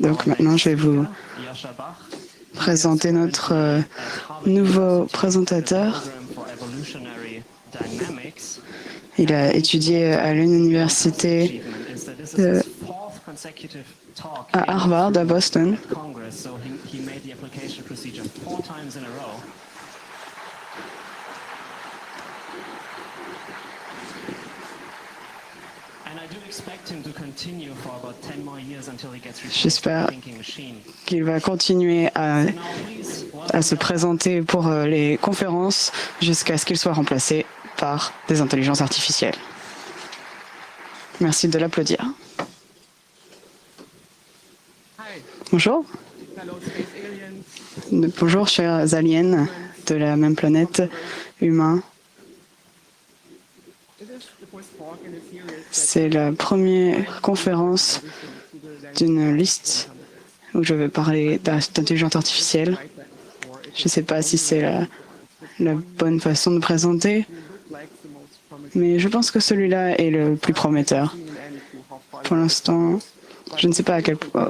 Donc maintenant, je vais vous présenter notre nouveau présentateur. Il a étudié à l'université à Harvard, à Boston. J'espère qu'il va continuer à se présenter pour les conférences jusqu'à ce qu'il soit remplacé par des intelligences artificielles. Merci de l'applaudir. Bonjour. Bonjour, chers aliens de la même planète, humains. C'est la première conférence d'une liste où je vais parler d'intelligence artificielle. Je ne sais pas si c'est la bonne façon de présenter, mais je pense que celui-là est le plus prometteur. Pour l'instant, je ne sais pas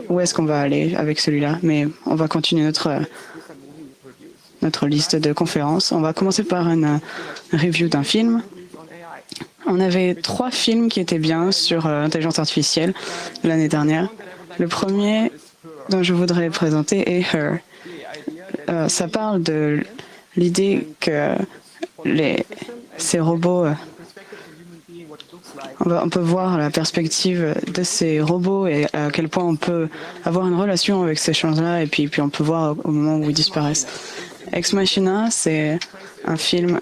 où est-ce qu'on va aller avec celui-là, mais on va continuer notre liste de conférences. On va commencer par une review d'un film. On avait 3 films qui étaient bien sur l'intelligence artificielle l'année dernière. Le premier dont je voudrais présenter est Her. Ça parle de l'idée que ces robots, on peut voir la perspective de ces robots et à quel point on peut avoir une relation avec ces choses-là, et puis on peut voir au moment où ils disparaissent. Ex Machina, c'est un film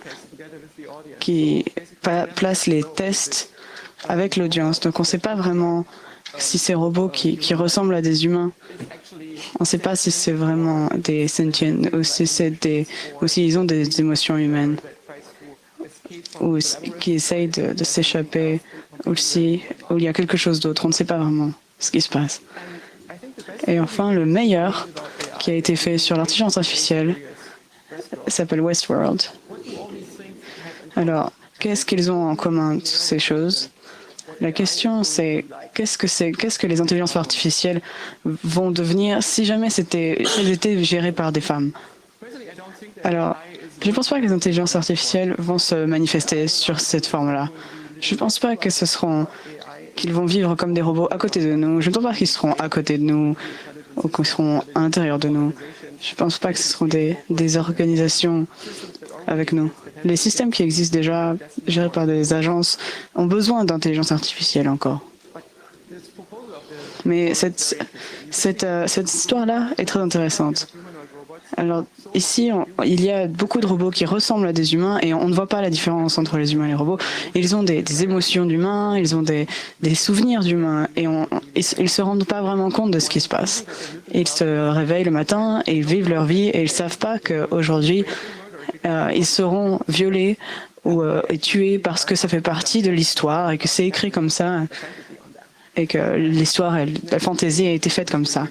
qui place les tests avec l'audience. Donc on ne sait pas vraiment si ces robots qui ressemblent à des humains, on ne sait pas si c'est vraiment des sentients ou si ils ont des émotions humaines ou qui essayent de s'échapper, ou si il y a quelque chose d'autre. On ne sait pas vraiment ce qui se passe. Et enfin, le meilleur qui a été fait sur l'intelligence artificielle s'appelle Westworld. Alors, qu'est-ce qu'ils ont en commun, toutes ces choses? La question, c'est qu'est-ce que les intelligences artificielles vont devenir si jamais elles étaient gérées par des femmes? Alors, je ne pense pas que les intelligences artificielles vont se manifester sur cette forme-là. Je ne pense pas qu'ils vont vivre comme des robots à côté de nous. Je ne pense pas qu'ils seront à côté de nous ou qu'ils seront à l'intérieur de nous. Je ne pense pas que ce seront des organisations avec nous. Les systèmes qui existent déjà, gérés par des agences, ont besoin d'intelligence artificielle encore. Mais cette histoire-là est très intéressante. Alors, ici, il y a beaucoup de robots qui ressemblent à des humains et on ne voit pas la différence entre les humains et les robots. Ils ont des émotions d'humains, ils ont des souvenirs d'humains et ils ne se rendent pas vraiment compte de ce qui se passe. Ils se réveillent le matin et ils vivent leur vie et ils ne savent pas qu'aujourd'hui, ils seront violés ou tués parce que ça fait partie de l'histoire et que c'est écrit comme ça et que l'histoire, la fantaisie a été faite comme ça.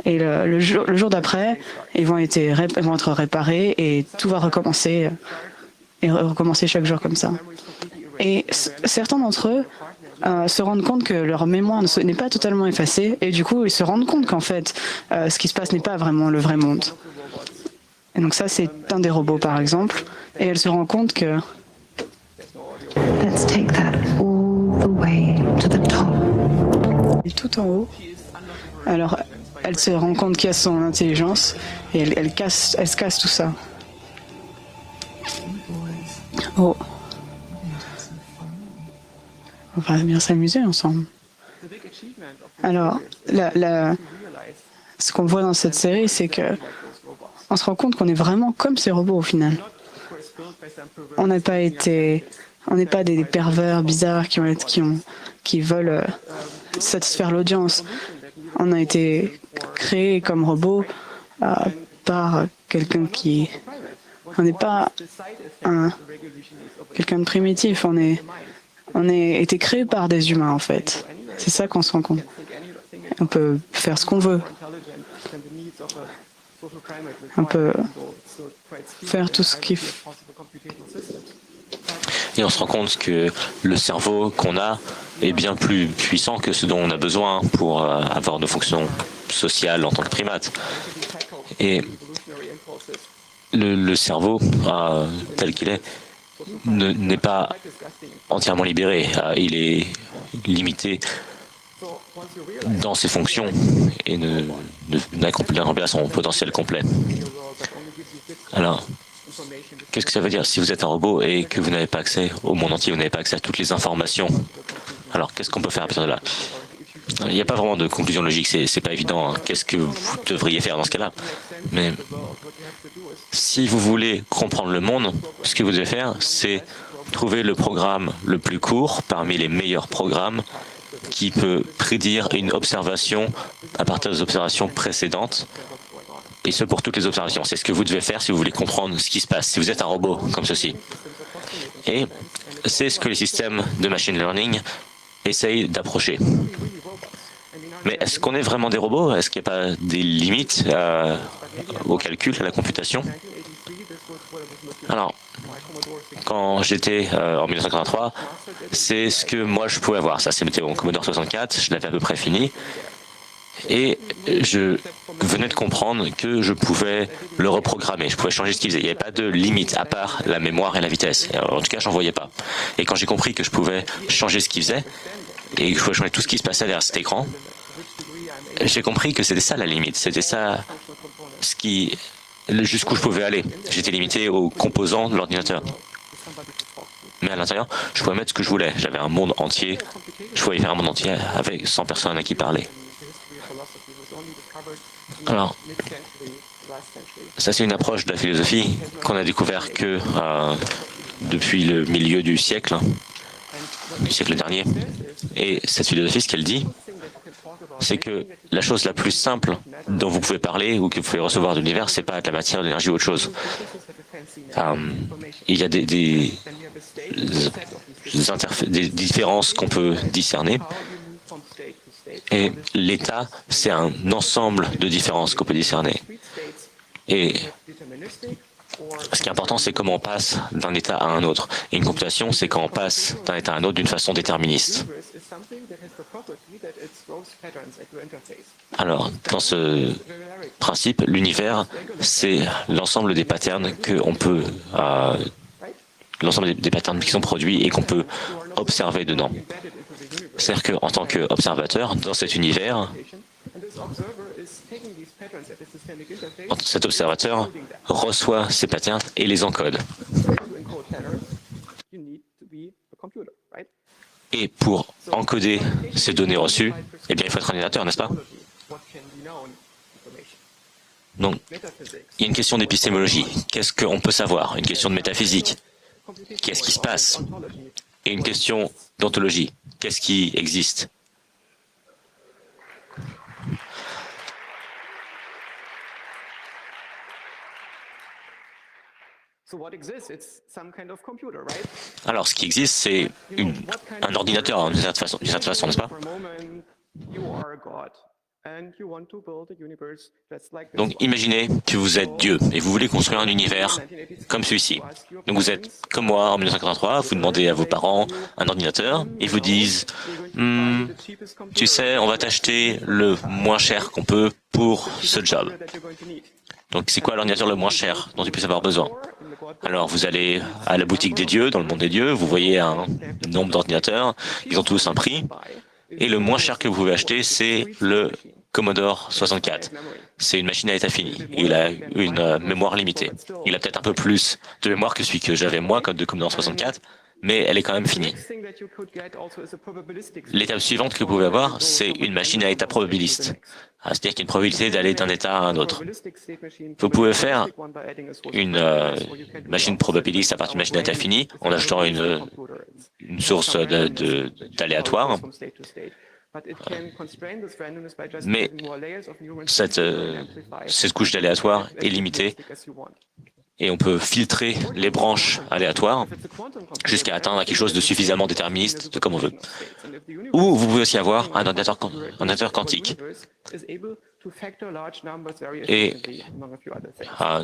Et le jour d'après, ils vont être réparés et tout va recommencer et recommencer chaque jour comme ça. Et certains d'entre eux se rendent compte que leur mémoire n'est pas totalement effacée et du coup, ils se rendent compte qu'en fait, ce qui se passe n'est pas vraiment le vrai monde. Et donc ça, c'est un des robots, par exemple. Et elle se rend compte que... Let's take that all the way to the top. Et tout en haut. Alors, elle se rend compte qu'il y a son intelligence et elle se casse tout ça. Oh. On va bien s'amuser ensemble. Alors, ce qu'on voit dans cette série, c'est que on se rend compte qu'on est vraiment comme ces robots au final. On n'est pas des pervers bizarres qui veulent satisfaire l'audience. On a été créé comme robot par quelqu'un qui... On n'est pas quelqu'un de primitif, on a été créé par des humains en fait. C'est ça qu'on se rend compte. On peut faire ce qu'on veut. On peut faire tout ce qu'il faut. Et on se rend compte que le cerveau qu'on a est bien plus puissant que ce dont on a besoin pour avoir nos fonctions sociales en tant que primates. Et le cerveau, tel qu'il est, n'est pas entièrement libéré. Il est limité dans ses fonctions et n'accomplit pas son potentiel complet. Alors, qu'est-ce que ça veut dire? Si vous êtes un robot et que vous n'avez pas accès au monde entier, vous n'avez pas accès à toutes les informations, alors qu'est-ce qu'on peut faire à partir de là? Il n'y a pas vraiment de conclusion logique, c'est pas évident. Qu'est-ce que vous devriez faire dans ce cas-là? Mais si vous voulez comprendre le monde, ce que vous devez faire, c'est trouver le programme le plus court parmi les meilleurs programmes qui peut prédire une observation à partir des observations précédentes, et ce pour toutes les observations. C'est ce que vous devez faire si vous voulez comprendre ce qui se passe, si vous êtes un robot comme ceci. Et c'est ce que les systèmes de machine learning essayent d'approcher. Mais est-ce qu'on est vraiment des robots? Est-ce qu'il n'y a pas des limites au calcul, à la computation? Alors, quand j'étais en 1983, c'est ce que moi je pouvais avoir. Ça, c'était mon Commodore 64, je l'avais à peu près fini. Et je venais de comprendre que je pouvais le reprogrammer, je pouvais changer ce qu'il faisait. Il n'y avait pas de limite, à part la mémoire et la vitesse. En tout cas, j'en voyais pas. Et quand j'ai compris que je pouvais changer ce qu'il faisait, et que je pouvais changer tout ce qui se passait derrière cet écran, j'ai compris que c'était ça la limite, c'était ça jusqu'où je pouvais aller. J'étais limité aux composants de l'ordinateur. Mais à l'intérieur, je pouvais mettre ce que je voulais. J'avais un monde entier, je pouvais faire un monde entier avec 100 personnes à qui parler. Alors, ça c'est une approche de la philosophie qu'on a découvert que depuis le milieu du siècle dernier. Et cette philosophie, ce qu'elle dit, c'est que la chose la plus simple dont vous pouvez parler ou que vous pouvez recevoir de l'univers, c'est pas de la matière, de l'énergie ou autre chose. Il y a des différences qu'on peut discerner. Et l'état, c'est un ensemble de différences qu'on peut discerner. Et ce qui est important, c'est comment on passe d'un état à un autre. Et une computation, c'est quand on passe d'un état à un autre d'une façon déterministe. Alors, dans ce principe, l'univers, c'est l'ensemble des patterns qu'on peut, l'ensemble des patterns qui sont produits et qu'on peut observer dedans. C'est-à-dire qu'en tant qu'observateur, dans cet univers, cet observateur reçoit ces patterns et les encode. Et pour encoder ces données reçues, eh bien, il faut être un ordinateur, n'est-ce pas? Donc, il y a une question d'épistémologie. Qu'est-ce qu'on peut savoir? Une question de métaphysique. Qu'est-ce qui se passe? Et une question d'ontologie. Qu'est-ce qui existe? Alors, ce qui existe, c'est un ordinateur, d'une certaine façon, n'est-ce pas? Donc, imaginez que vous êtes Dieu et vous voulez construire un univers comme celui-ci. Donc, vous êtes comme moi en 1983, vous demandez à vos parents un ordinateur, ils vous disent tu sais, on va t'acheter le moins cher qu'on peut pour ce job. Donc, c'est quoi l'ordinateur le moins cher dont tu puisses avoir besoin? Alors, vous allez à la boutique des dieux, dans le monde des dieux, vous voyez un nombre d'ordinateurs, ils ont tous un prix, et le moins cher que vous pouvez acheter, c'est le Commodore 64. C'est une machine à état fini. Il a une mémoire limitée. Il a peut-être un peu plus de mémoire que celui que j'avais moi, comme de Commodore 64, mais elle est quand même finie. L'étape suivante que vous pouvez avoir, c'est une machine à état probabiliste. C'est-à-dire qu'il y a une probabilité d'aller d'un état à un autre. Vous pouvez faire une machine probabiliste à partir d'une machine à état fini en ajoutant une source d'aléatoire. Mais cette couche d'aléatoire est limitée et on peut filtrer les branches aléatoires jusqu'à atteindre quelque chose de suffisamment déterministe comme on veut. Ou vous pouvez aussi avoir un ordinateur quantique. Et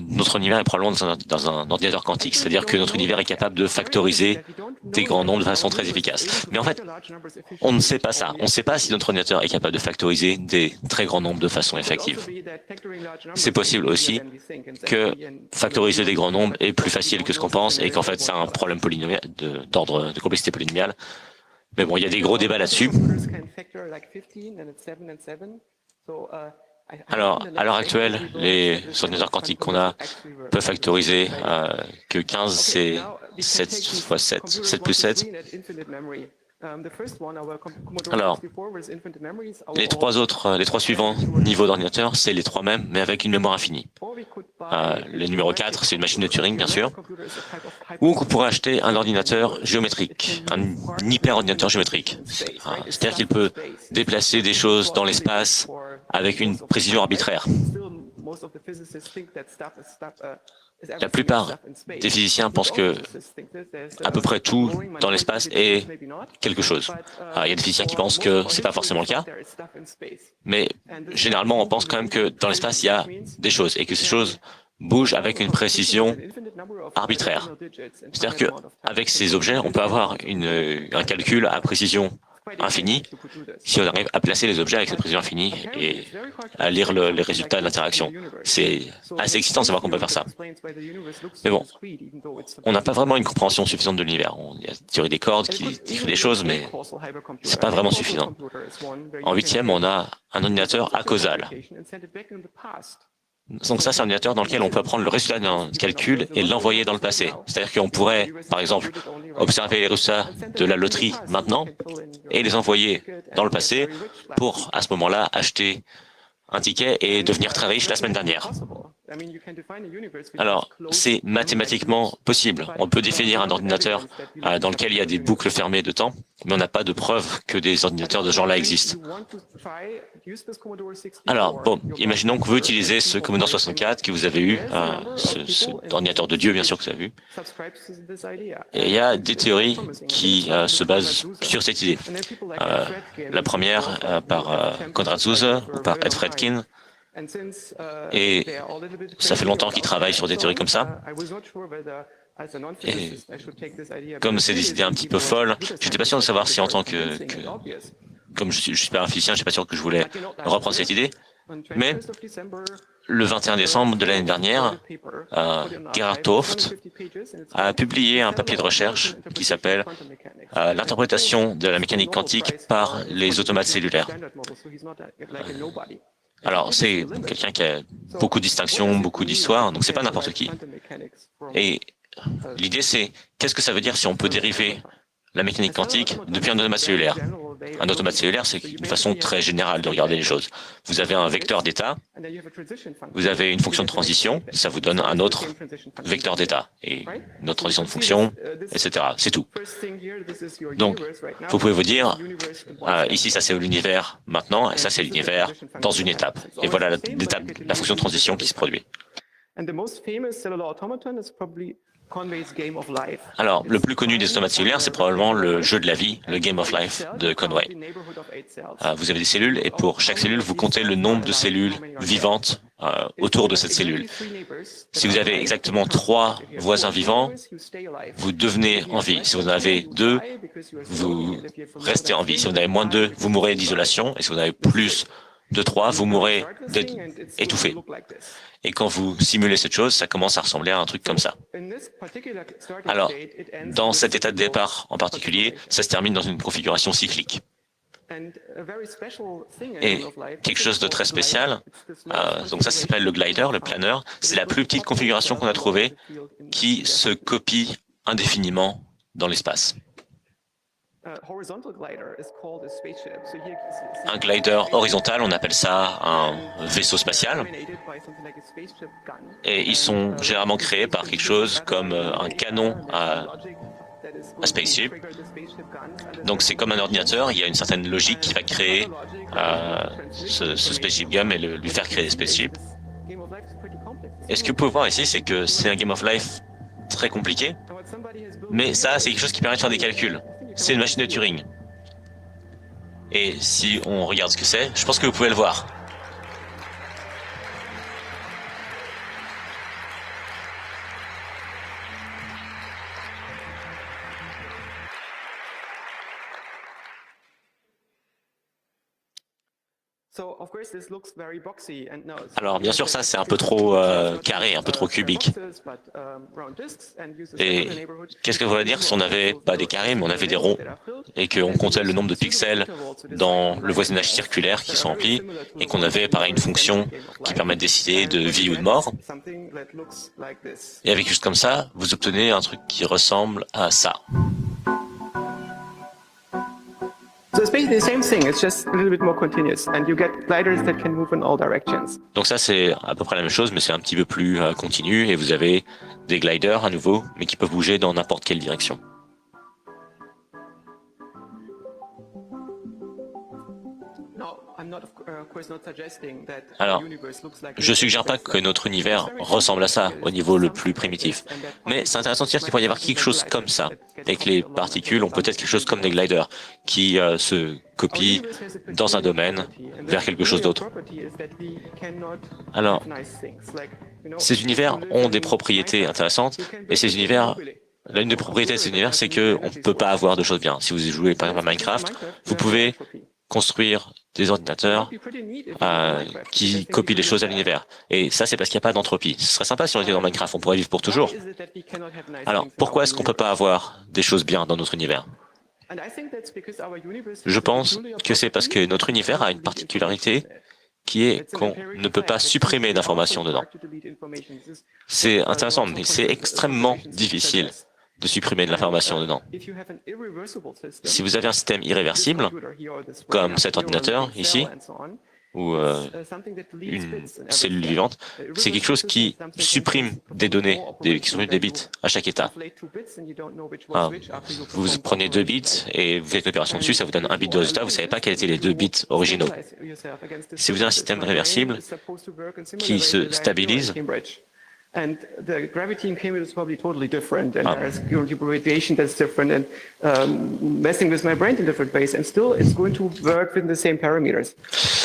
notre univers est probablement dans un ordinateur quantique, c'est-à-dire que notre univers est capable de factoriser des grands nombres de façon très efficace. Mais en fait, on ne sait pas ça. On ne sait pas si notre ordinateur est capable de factoriser des très grands nombres de façon effective. C'est possible aussi que factoriser des grands nombres est plus facile que ce qu'on pense et qu'en fait c'est un problème polynomial d'ordre de complexité polynomiale. Mais bon, il y a des gros débats là-dessus. Alors, à l'heure actuelle, les ordinateurs quantiques qu'on a peuvent factoriser que 15, c'est 7 fois 7, 7 plus 7. Alors, les trois suivants niveaux d'ordinateur, c'est les trois mêmes, mais avec une mémoire infinie. Le numéro 4, c'est une machine de Turing, bien sûr. Ou on pourrait acheter un ordinateur géométrique, un hyper-ordinateur géométrique. C'est-à-dire qu'il peut déplacer des choses dans l'espace avec une précision arbitraire. La plupart des physiciens pensent que à peu près tout dans l'espace est quelque chose. Il y a des physiciens qui pensent que c'est pas forcément le cas, mais généralement on pense quand même que dans l'espace il y a des choses et que ces choses bougent avec une précision arbitraire. C'est-à-dire que avec ces objets, on peut avoir un calcul à précision infinie si on arrive à placer les objets avec cette précision infinie et à lire les résultats de l'interaction. C'est assez excitant de savoir qu'on peut faire ça. Mais bon, on n'a pas vraiment une compréhension suffisante de l'univers. Il y a la théorie des cordes qui décrit des choses, mais c'est pas vraiment suffisant. En huitième, on a un ordinateur acausal. Donc ça, c'est un ordinateur dans lequel on peut prendre le résultat d'un calcul et l'envoyer dans le passé. C'est-à-dire qu'on pourrait, par exemple, observer les résultats de la loterie maintenant et les envoyer dans le passé pour, à ce moment-là, acheter un ticket et devenir très riche la semaine dernière. Alors, c'est mathématiquement possible. On peut définir un ordinateur dans lequel il y a des boucles fermées de temps, mais on n'a pas de preuve que des ordinateurs de ce genre-là existent. Alors, bon, imaginons que vous utilisez ce Commodore 64 que vous avez eu, ce ordinateur de Dieu, bien sûr que vous avez eu. Et il y a des théories qui se basent sur cette idée. La première par Konrad Zuse ou par Ed Fredkin. Et ça fait longtemps qu'ils travaillent sur des théories comme ça. Et comme c'est des idées un petit peu folles, je n'étais pas sûr de savoir si en tant comme je suis pas un physicien, je suis pas sûr que je voulais reprendre cette idée. Mais le 21 décembre de l'année dernière, Gerhard Toft a publié un papier de recherche qui s'appelle l'interprétation de la mécanique quantique par les automates cellulaires. Alors, c'est quelqu'un qui a beaucoup de distinctions, beaucoup d'histoire, donc c'est pas n'importe qui. Et l'idée, c'est qu'est-ce que ça veut dire si on peut dériver la mécanique quantique depuis un automate cellulaire? Un automate cellulaire, c'est une façon très générale de regarder les choses. Vous avez un vecteur d'état, vous avez une fonction de transition, ça vous donne un autre vecteur d'état, et une autre transition de fonction, etc. C'est tout. Donc, vous pouvez vous dire, ici, ça c'est l'univers maintenant, et ça c'est l'univers dans une étape. Et voilà la fonction de transition qui se produit. Alors, le plus connu des automates cellulaires, c'est probablement le jeu de la vie, le Game of Life de Conway. Vous avez des cellules et pour chaque cellule, vous comptez le nombre de cellules vivantes autour de cette cellule. Si vous avez exactement 3 voisins vivants, vous devenez en vie. Si vous en avez 2, vous restez en vie. Si vous en avez moins de 2, vous mourrez d'isolation. Et si vous en avez plus de 3, vous mourrez étouffé. Et quand vous simulez cette chose, ça commence à ressembler à un truc comme ça. Alors, dans cet état de départ en particulier, ça se termine dans une configuration cyclique. Et quelque chose de très spécial, donc ça s'appelle le glider, le planeur, c'est la plus petite configuration qu'on a trouvée qui se copie indéfiniment dans l'espace. Un glider horizontal, on appelle ça un vaisseau spatial. Et ils sont généralement créés par quelque chose comme un canon à spaceship. Donc c'est comme un ordinateur, il y a une certaine logique qui va créer ce spaceship gun et lui faire créer des spaceships. Et ce que vous pouvez voir ici, c'est que c'est un Game of Life très compliqué. Mais ça, c'est quelque chose qui permet de faire des calculs. C'est une machine de Turing. Et si on regarde ce que c'est, je pense que vous pouvez le voir. Alors bien sûr, ça c'est un peu trop carré, un peu trop cubique. Et qu'est-ce que ça veut dire si on avait pas des carrés, mais on avait des ronds, et qu'on comptait le nombre de pixels dans le voisinage circulaire qui sont remplis, et qu'on avait pareil une fonction qui permet de décider de vie ou de mort. Et avec juste comme ça, vous obtenez un truc qui ressemble à ça. Donc ça c'est à peu près la même chose, mais c'est un petit peu plus continu, et vous avez des gliders à nouveau, mais qui peuvent bouger dans n'importe quelle direction. Alors, je ne suggère pas que notre univers ressemble à ça au niveau le plus primitif, mais c'est intéressant de dire qu'il pourrait y avoir quelque chose comme ça, et que les particules ont peut-être quelque chose comme des gliders qui se copient dans un domaine vers quelque chose d'autre. Alors, ces univers ont des propriétés intéressantes, et ces univers, l'une des propriétés de ces univers, c'est qu'on ne peut pas avoir de choses bien. Si vous jouez par exemple à Minecraft, vous pouvez construire des ordinateurs qui copient les choses à l'univers. Et ça, c'est parce qu'il n'y a pas d'entropie. Ce serait sympa si on était dans Minecraft, on pourrait vivre pour toujours. Alors, pourquoi est-ce qu'on ne peut pas avoir des choses bien dans notre univers? Je pense que c'est parce que notre univers a une particularité qui est qu'on ne peut pas supprimer d'informations dedans. C'est intéressant, mais c'est extrêmement difficile de supprimer de l'information dedans. Si vous avez un système irréversible, comme cet ordinateur ici, ou une cellule vivante, c'est quelque chose qui supprime des données, qui supprime des bits à chaque état. Vous prenez 2 bits et vous faites l'opération dessus, ça vous donne un bit de résultat, vous ne savez pas quels étaient les 2 bits originaux. Si vous avez un système réversible qui se stabilise, and the gravity in Cambridge is probably totally different, and there's radiation that's different, and messing with my brain in different ways, and still it's going to work within the same parameters.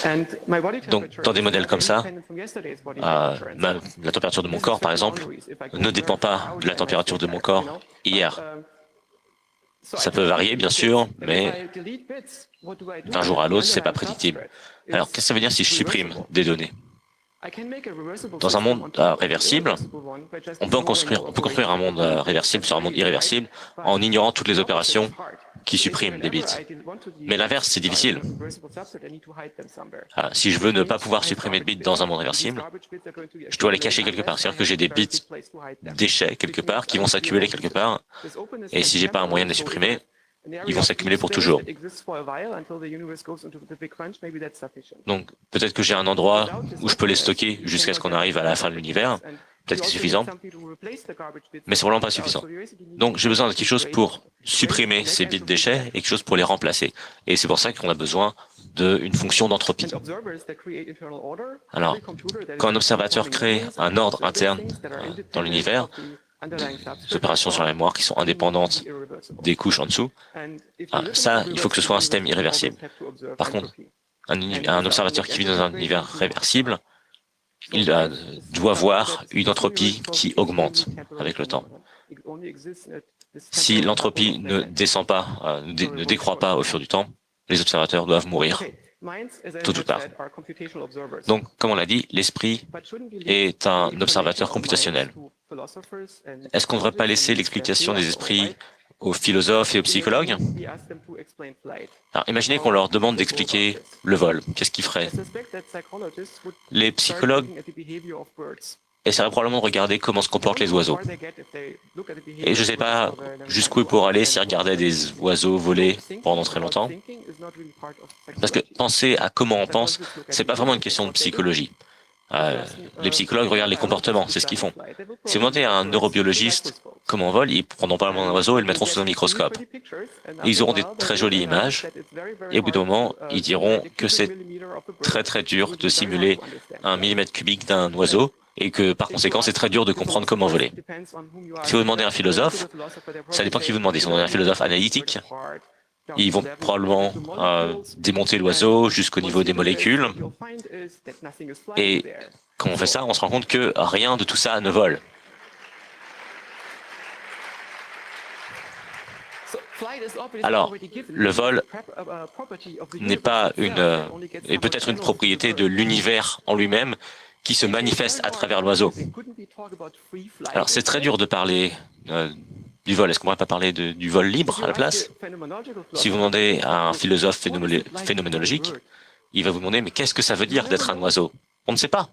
And my body temperature. Donc, dans des modèles comme ça, la température de mon corps, par exemple, ne dépend pas de la température de mon corps hier. Ça peut varier, bien sûr, mais d'un jour à l'autre, c'est pas prédictible. Alors, qu'est-ce que ça veut dire si je supprime des données? Dans un monde réversible, on peut construire un monde réversible sur un monde irréversible en ignorant toutes les opérations qui suppriment des bits. Mais l'inverse, c'est difficile. Si je veux ne pas pouvoir supprimer de bits dans un monde réversible, je dois les cacher quelque part. C'est-à-dire que j'ai des bits déchets quelque part qui vont s'accumuler quelque part, et si j'ai pas un moyen de les supprimer, ils vont s'accumuler pour toujours. Donc, peut-être que j'ai un endroit où je peux les stocker jusqu'à ce qu'on arrive à la fin de l'univers. Peut-être que c'est suffisant, mais c'est vraiment pas suffisant. Donc, j'ai besoin de quelque chose pour supprimer ces bits déchets et quelque chose pour les remplacer. Et c'est pour ça qu'on a besoin d'une fonction d'entropie. Alors, quand un observateur crée un ordre interne dans l'univers, des opérations sur la mémoire qui sont indépendantes des couches en dessous, ça, il faut que ce soit un système irréversible. Par contre, un observateur qui vit dans un univers réversible, il doit voir une entropie qui augmente avec le temps. Si l'entropie ne descend pas, ne décroît pas au fur du temps, les observateurs doivent mourir, tôt ou tard. Donc, comme on l'a dit, l'esprit est un observateur computationnel. Est-ce qu'on ne devrait pas laisser l'explication des esprits aux philosophes et aux psychologues? Alors, imaginez qu'on leur demande d'expliquer le vol. Qu'est-ce qu'ils feraient? Les psychologues essaieraient probablement de regarder comment se comportent les oiseaux. Et je ne sais pas jusqu'où ils pourraient aller s'ils regardaient des oiseaux voler pendant très longtemps. Parce que penser à comment on pense, c'est pas vraiment une question de psychologie. Les psychologues regardent les comportements, c'est ce qu'ils font. Si vous demandez à un neurobiologiste comment on vole, ils prendront pas un oiseau et le mettront sous un microscope. Ils auront des très jolies images, et au bout d'un moment, ils diront que c'est très très dur de simuler 1 millimètre cubique d'un oiseau, et que par conséquent, c'est très dur de comprendre comment voler. Si vous demandez à un philosophe, ça dépend qui vous demandez. Si vous demandez à un philosophe analytique, ils vont probablement démonter l'oiseau jusqu'au niveau des molécules. Et quand on fait ça, on se rend compte que rien de tout ça ne vole. Alors, le vol n'est pas est peut-être une propriété de l'univers en lui-même qui se manifeste à travers l'oiseau. Alors, c'est très dur de parler du vol. Est-ce qu'on ne pourrait pas parler du vol libre à la place? Si vous demandez à un philosophe phénoménologique, il va vous demander, mais qu'est-ce que ça veut dire d'être un oiseau? On ne sait pas.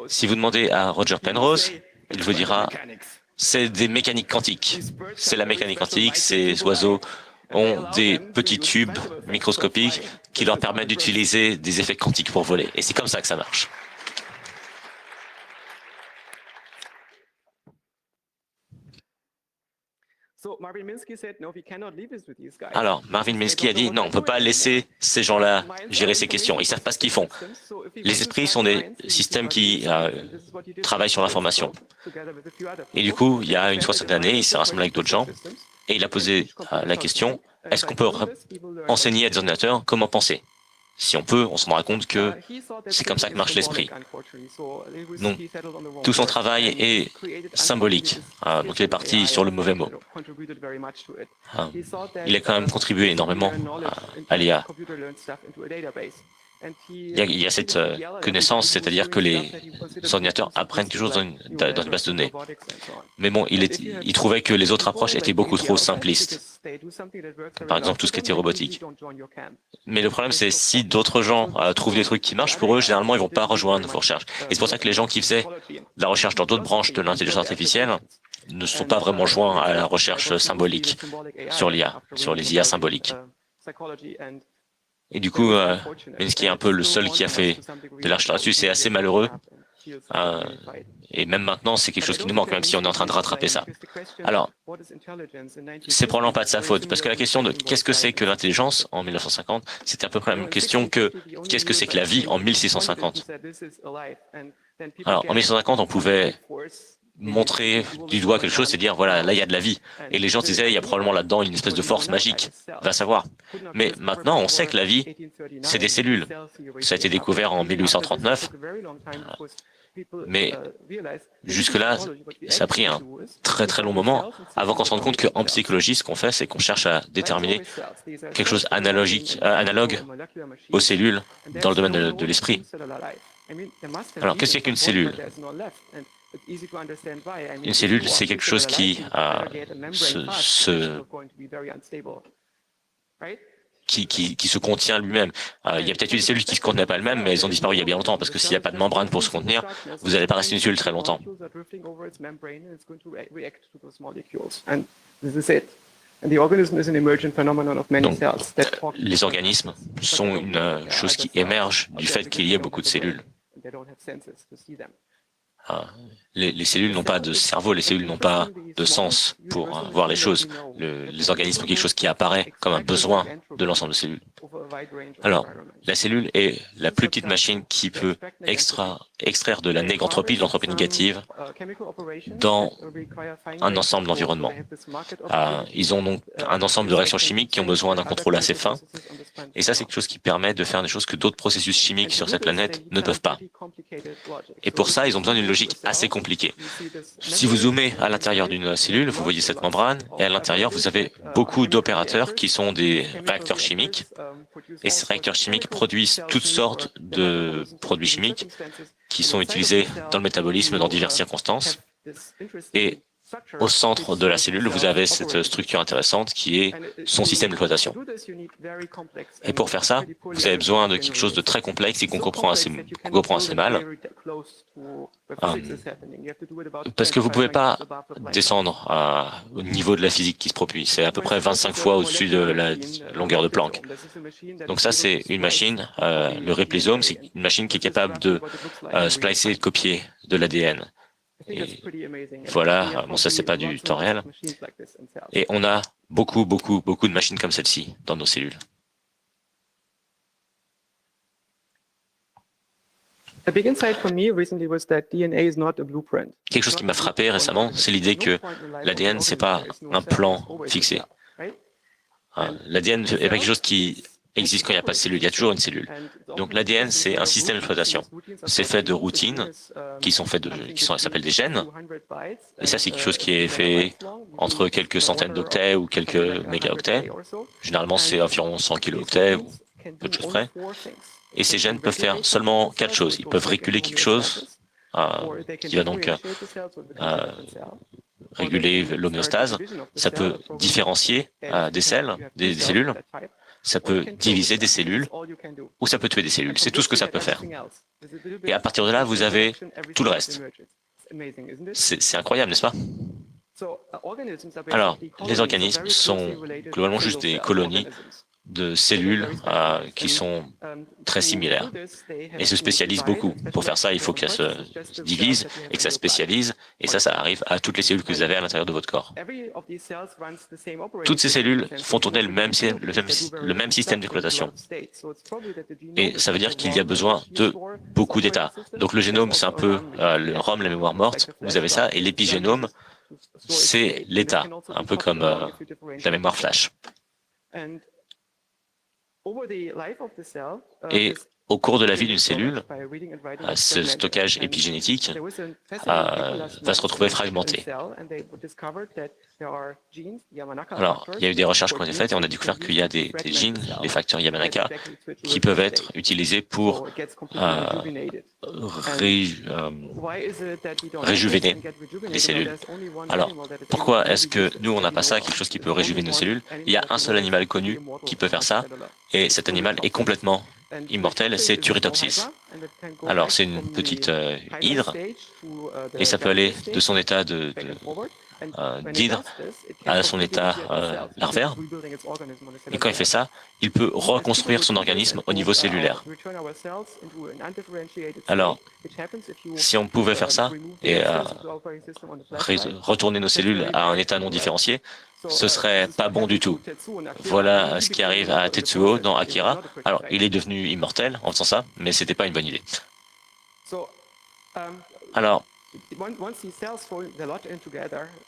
Si vous demandez à Roger Penrose, il vous dira, c'est des mécaniques quantiques. C'est la mécanique quantique, ces oiseaux ont des petits tubes microscopiques qui leur permettent d'utiliser des effets quantiques pour voler. Et c'est comme ça que ça marche. Alors, Marvin Minsky a dit, non, on ne peut pas laisser ces gens-là gérer ces questions. Ils ne savent pas ce qu'ils font. Les esprits sont des systèmes qui travaillent sur l'information. Et du coup, il y a une soixantaine d'années, il s'est rassemblé avec d'autres gens et il a posé la question, est-ce qu'on peut enseigner à des ordinateurs comment penser? Si on peut, on se rendra compte que c'est comme ça que marche l'esprit. Donc, tout son travail est symbolique. Donc, il est parti sur le mauvais mot. Il a quand même contribué énormément à l'IA. Il y a cette connaissance, c'est-à-dire que les ordinateurs apprennent quelque chose dans une base de données. Mais bon, il trouvait que les autres approches étaient beaucoup trop simplistes. Par exemple, tout ce qui était robotique. Mais le problème, c'est si d'autres gens trouvent des trucs qui marchent pour eux, généralement, ils vont pas rejoindre vos recherches. Et c'est pour ça que les gens qui faisaient de la recherche dans d'autres branches de l'intelligence artificielle ne sont pas vraiment joints à la recherche symbolique sur l'IA, sur les IA symboliques. Et du coup, Minsky est un peu le seul qui a fait de la recherche là-dessus. C'est assez malheureux. Et même maintenant, c'est quelque chose qui nous manque, même si on est en train de rattraper ça. Alors, c'est probablement pas de sa faute, parce que la question de qu'est-ce que c'est que l'intelligence en 1950, c'était à peu près la même question que qu'est-ce que c'est que la vie en 1650. Alors, en 1650, on pouvait montrer du doigt quelque chose, c'est dire, voilà, là, il y a de la vie. Et les gens disaient, il y a probablement là-dedans une espèce de force magique. Va savoir. Mais maintenant, on sait que la vie, c'est des cellules. Ça a été découvert en 1839. Mais jusque-là, ça a pris un très très long moment avant qu'on se rende compte qu'en psychologie, ce qu'on fait, c'est qu'on cherche à déterminer quelque chose analogue aux cellules dans le domaine de l'esprit. Alors, qu'est-ce qu'une cellule? Une cellule, c'est quelque chose qui se contient lui-même. Il y a peut-être eu des cellules qui ne se contenaient pas elles-mêmes, mais elles ont disparu il y a bien longtemps, parce que s'il n'y a pas de membrane pour se contenir, vous n'allez pas rester une cellule très longtemps. Donc, les organismes sont une chose qui émerge du fait qu'il y ait beaucoup de cellules. Les cellules n'ont pas de cerveau, les cellules n'ont pas de sens pour voir les choses. Les organismes sont quelque chose qui apparaît comme un besoin de l'ensemble de cellules. Alors, la cellule est la plus petite machine qui peut extraire de la négantropie, de l'entropie négative, dans un ensemble d'environnements. Ils ont donc un ensemble de réactions chimiques qui ont besoin d'un contrôle assez fin. Et ça, c'est quelque chose qui permet de faire des choses que d'autres processus chimiques sur cette planète ne peuvent pas. Et pour ça, ils ont besoin d'une logique assez compliquée. Si vous zoomez à l'intérieur d'une cellule, vous voyez cette membrane, et à l'intérieur, vous avez beaucoup d'opérateurs qui sont des réacteurs chimiques. Et ces réacteurs chimiques produisent toutes sortes de produits chimiques qui sont utilisés dans le métabolisme dans diverses circonstances. Et au centre de la cellule, vous avez cette structure intéressante qui est son système d'exploitation. Et pour faire ça, vous avez besoin de quelque chose de très complexe et qu'on comprend assez mal. Parce que vous ne pouvez pas descendre au niveau de la physique qui se produit. C'est à peu près 25 fois au-dessus de la longueur de Planck. Donc ça, c'est une machine, le réplésome, c'est une machine qui est capable de splicer, de copier de l'ADN. Et voilà, bon ça c'est pas du temps réel. Et on a beaucoup de machines comme celle-ci dans nos cellules. Quelque chose qui m'a frappé récemment, c'est l'idée que l'ADN c'est pas un plan fixé. L'ADN est pas quelque chose qui existe quand il n'y a pas de cellule. Il y a toujours une cellule. Donc l'ADN, c'est un système d'exploitation. C'est fait de routines qui s'appellent des gènes. Et ça, c'est quelque chose qui est fait entre quelques centaines d'octets ou quelques mégaoctets. Généralement, c'est environ 100 kilooctets ou peu de choses près. Et ces gènes peuvent faire seulement 4 choses. Ils peuvent réguler quelque chose qui va donc réguler l'homéostase. Ça peut différencier des cellules. Ça peut diviser des cellules ou ça peut tuer des cellules. C'est tout ce que ça peut faire. Et à partir de là, vous avez tout le reste. C'est incroyable, n'est-ce pas? Alors, les organismes sont globalement juste des colonies de cellules qui sont très similaires et se spécialisent beaucoup. Pour faire ça, il faut qu'elles se divisent et que ça se spécialise, et ça arrive à toutes les cellules que vous avez à l'intérieur de votre corps. Toutes ces cellules font tourner le même système d'exploitation. Et ça veut dire qu'il y a besoin de beaucoup d'états. Donc le génome, c'est un peu le ROM, la mémoire morte, vous avez ça, et l'épigénome, c'est l'état, un peu comme la mémoire flash. Et au cours de la vie d'une cellule, ce stockage épigénétique va se retrouver fragmenté. Alors, il y a eu des recherches qui ont été faites et on a découvert qu'il y a des gènes, les facteurs Yamanaka, qui peuvent être utilisés pour réjuvéner les cellules. Alors, pourquoi est-ce que nous, on n'a pas ça, quelque chose qui peut réjuvéner nos cellules? Il y a un seul animal connu qui peut faire ça, et cet animal est complètement immortel, c'est Turritopsis. Alors, c'est une petite hydre, et ça peut aller de son état d'hydre à son état larvaire. Et quand il fait ça, il peut reconstruire son organisme au niveau cellulaire. Alors, si on pouvait faire ça et retourner nos cellules à un état non différencié, ce serait pas bon du tout. Voilà ce qui arrive à Tetsuo dans Akira. Alors, il est devenu immortel en faisant ça, mais c'était pas une bonne idée. Alors,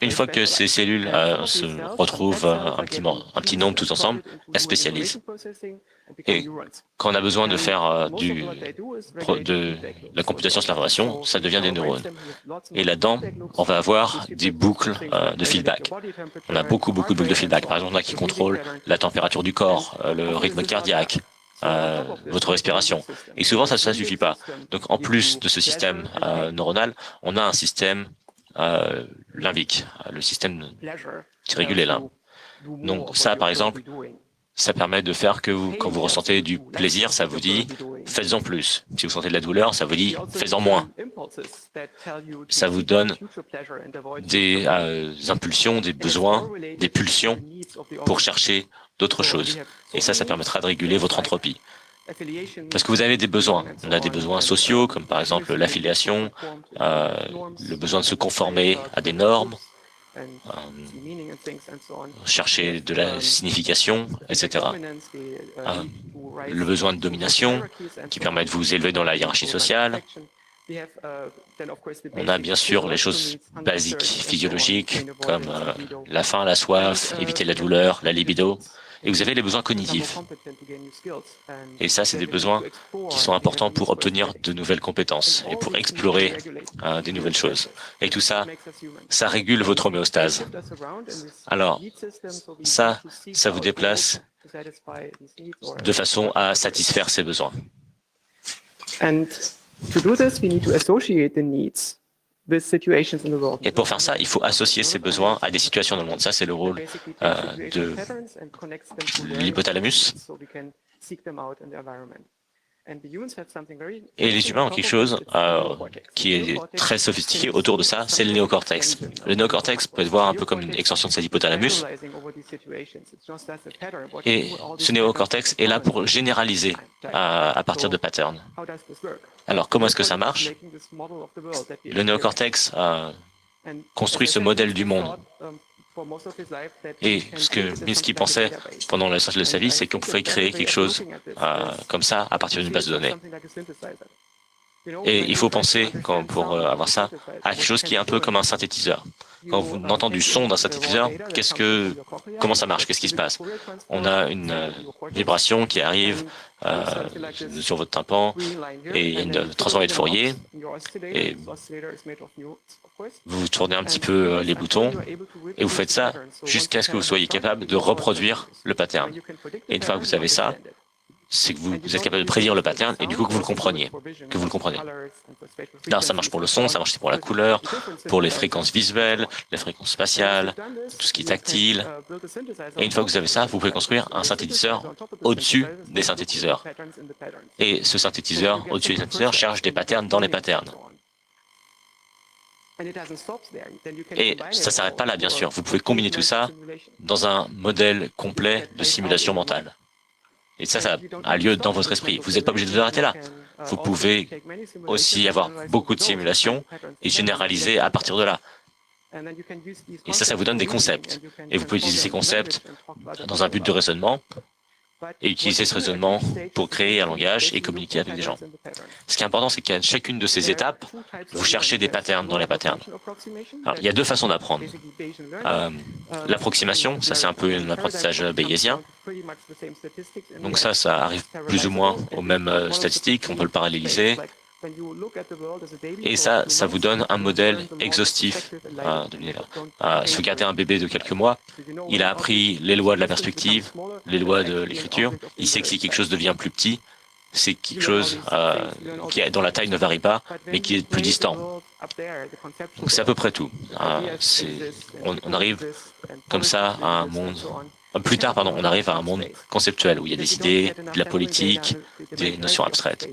une fois que ces cellules se retrouvent un petit nombre tous ensemble, elles spécialisent. Et quand on a besoin de faire de la computation sur l'information, ça devient des neurones. Et là-dedans, on va avoir des boucles de feedback. On a beaucoup de boucles de feedback. Par exemple, on a qui contrôlent la température du corps, le rythme cardiaque, votre respiration. Et souvent, ça ne suffit pas. Donc, en plus de ce système neuronal, on a un système limbique, le système qui régule les limbes. Donc, ça, par exemple, ça permet de faire que quand vous ressentez du plaisir, ça vous dit « faites-en plus ». Si vous sentez de la douleur, ça vous dit « faites-en moins ». Ça vous donne des impulsions, des besoins, des pulsions pour chercher d'autres choses. Et ça permettra de réguler votre entropie. Parce que vous avez des besoins. On a des besoins sociaux, comme par exemple l'affiliation, le besoin de se conformer à des normes, chercher de la signification, etc. Le besoin de domination, qui permet de vous élever dans la hiérarchie sociale. On a bien sûr les choses basiques, physiologiques, comme la faim, la soif, éviter la douleur, la libido. Et vous avez les besoins cognitifs. Et ça, c'est des besoins qui sont importants pour obtenir de nouvelles compétences et pour explorer des nouvelles choses. Et tout ça, ça régule votre homéostase. Alors, ça vous déplace de façon à satisfaire ces besoins. Et pour faire ça, il faut associer ces besoins à des situations dans le monde. Ça, c'est le rôle de l'hypothalamus. Et les humains ont quelque chose qui est très sophistiqué autour de ça, c'est le néocortex. Le néocortex peut être voir un peu comme une extension de cet hypothalamus. Et ce néocortex est là pour généraliser à partir de patterns. Alors, comment est-ce que ça marche? Le néocortex construit ce modèle du monde. Et ce que Minsky pensait pendant le reste de sa vie, c'est qu'on pouvait créer quelque chose comme ça à partir d'une base de données. Et il faut penser, pour avoir ça, à quelque chose qui est un peu comme un synthétiseur. Quand on entend du son d'un synthétiseur, comment ça marche? Qu'est-ce qui se passe? On a une vibration qui arrive sur votre tympan et il y a une transformée de Fourier et vous tournez un petit peu les boutons et vous faites ça jusqu'à ce que vous soyez capable de reproduire le pattern. Et une fois que vous avez ça, c'est que vous êtes capable de prédire le pattern et du coup que vous le compreniez. Là, ça marche pour le son, ça marche pour la couleur, pour les fréquences visuelles, les fréquences spatiales, tout ce qui est tactile. Et une fois que vous avez ça, vous pouvez construire un synthétiseur au-dessus des synthétiseurs. Et ce synthétiseur au-dessus des synthétiseurs cherche des patterns dans les patterns. Et ça ne s'arrête pas là, bien sûr. Vous pouvez combiner tout ça dans un modèle complet de simulation mentale. Et ça a lieu dans votre esprit. Vous n'êtes pas obligé de vous arrêter là. Vous pouvez aussi avoir beaucoup de simulations et généraliser à partir de là. Et ça vous donne des concepts. Et vous pouvez utiliser ces concepts dans un but de raisonnement et utiliser ce raisonnement pour créer un langage et communiquer avec des gens. Ce qui est important, c'est qu'à chacune de ces étapes, vous cherchez des patterns dans les patterns. Alors, il y a deux façons d'apprendre. L'approximation, ça c'est un peu un apprentissage bayésien. Donc ça arrive plus ou moins aux mêmes statistiques, on peut le paralléliser. Et ça vous donne un modèle exhaustif de l'univers. Si vous regardez un bébé de quelques mois, il a appris les lois de la perspective, les lois de l'écriture. Il sait que si quelque chose devient plus petit, c'est quelque chose dont la taille ne varie pas, mais qui est plus distant. Donc c'est à peu près tout. On arrive comme ça à un monde... Plus tard, pardon, on arrive à un monde conceptuel où il y a des idées, de la politique, des notions abstraites.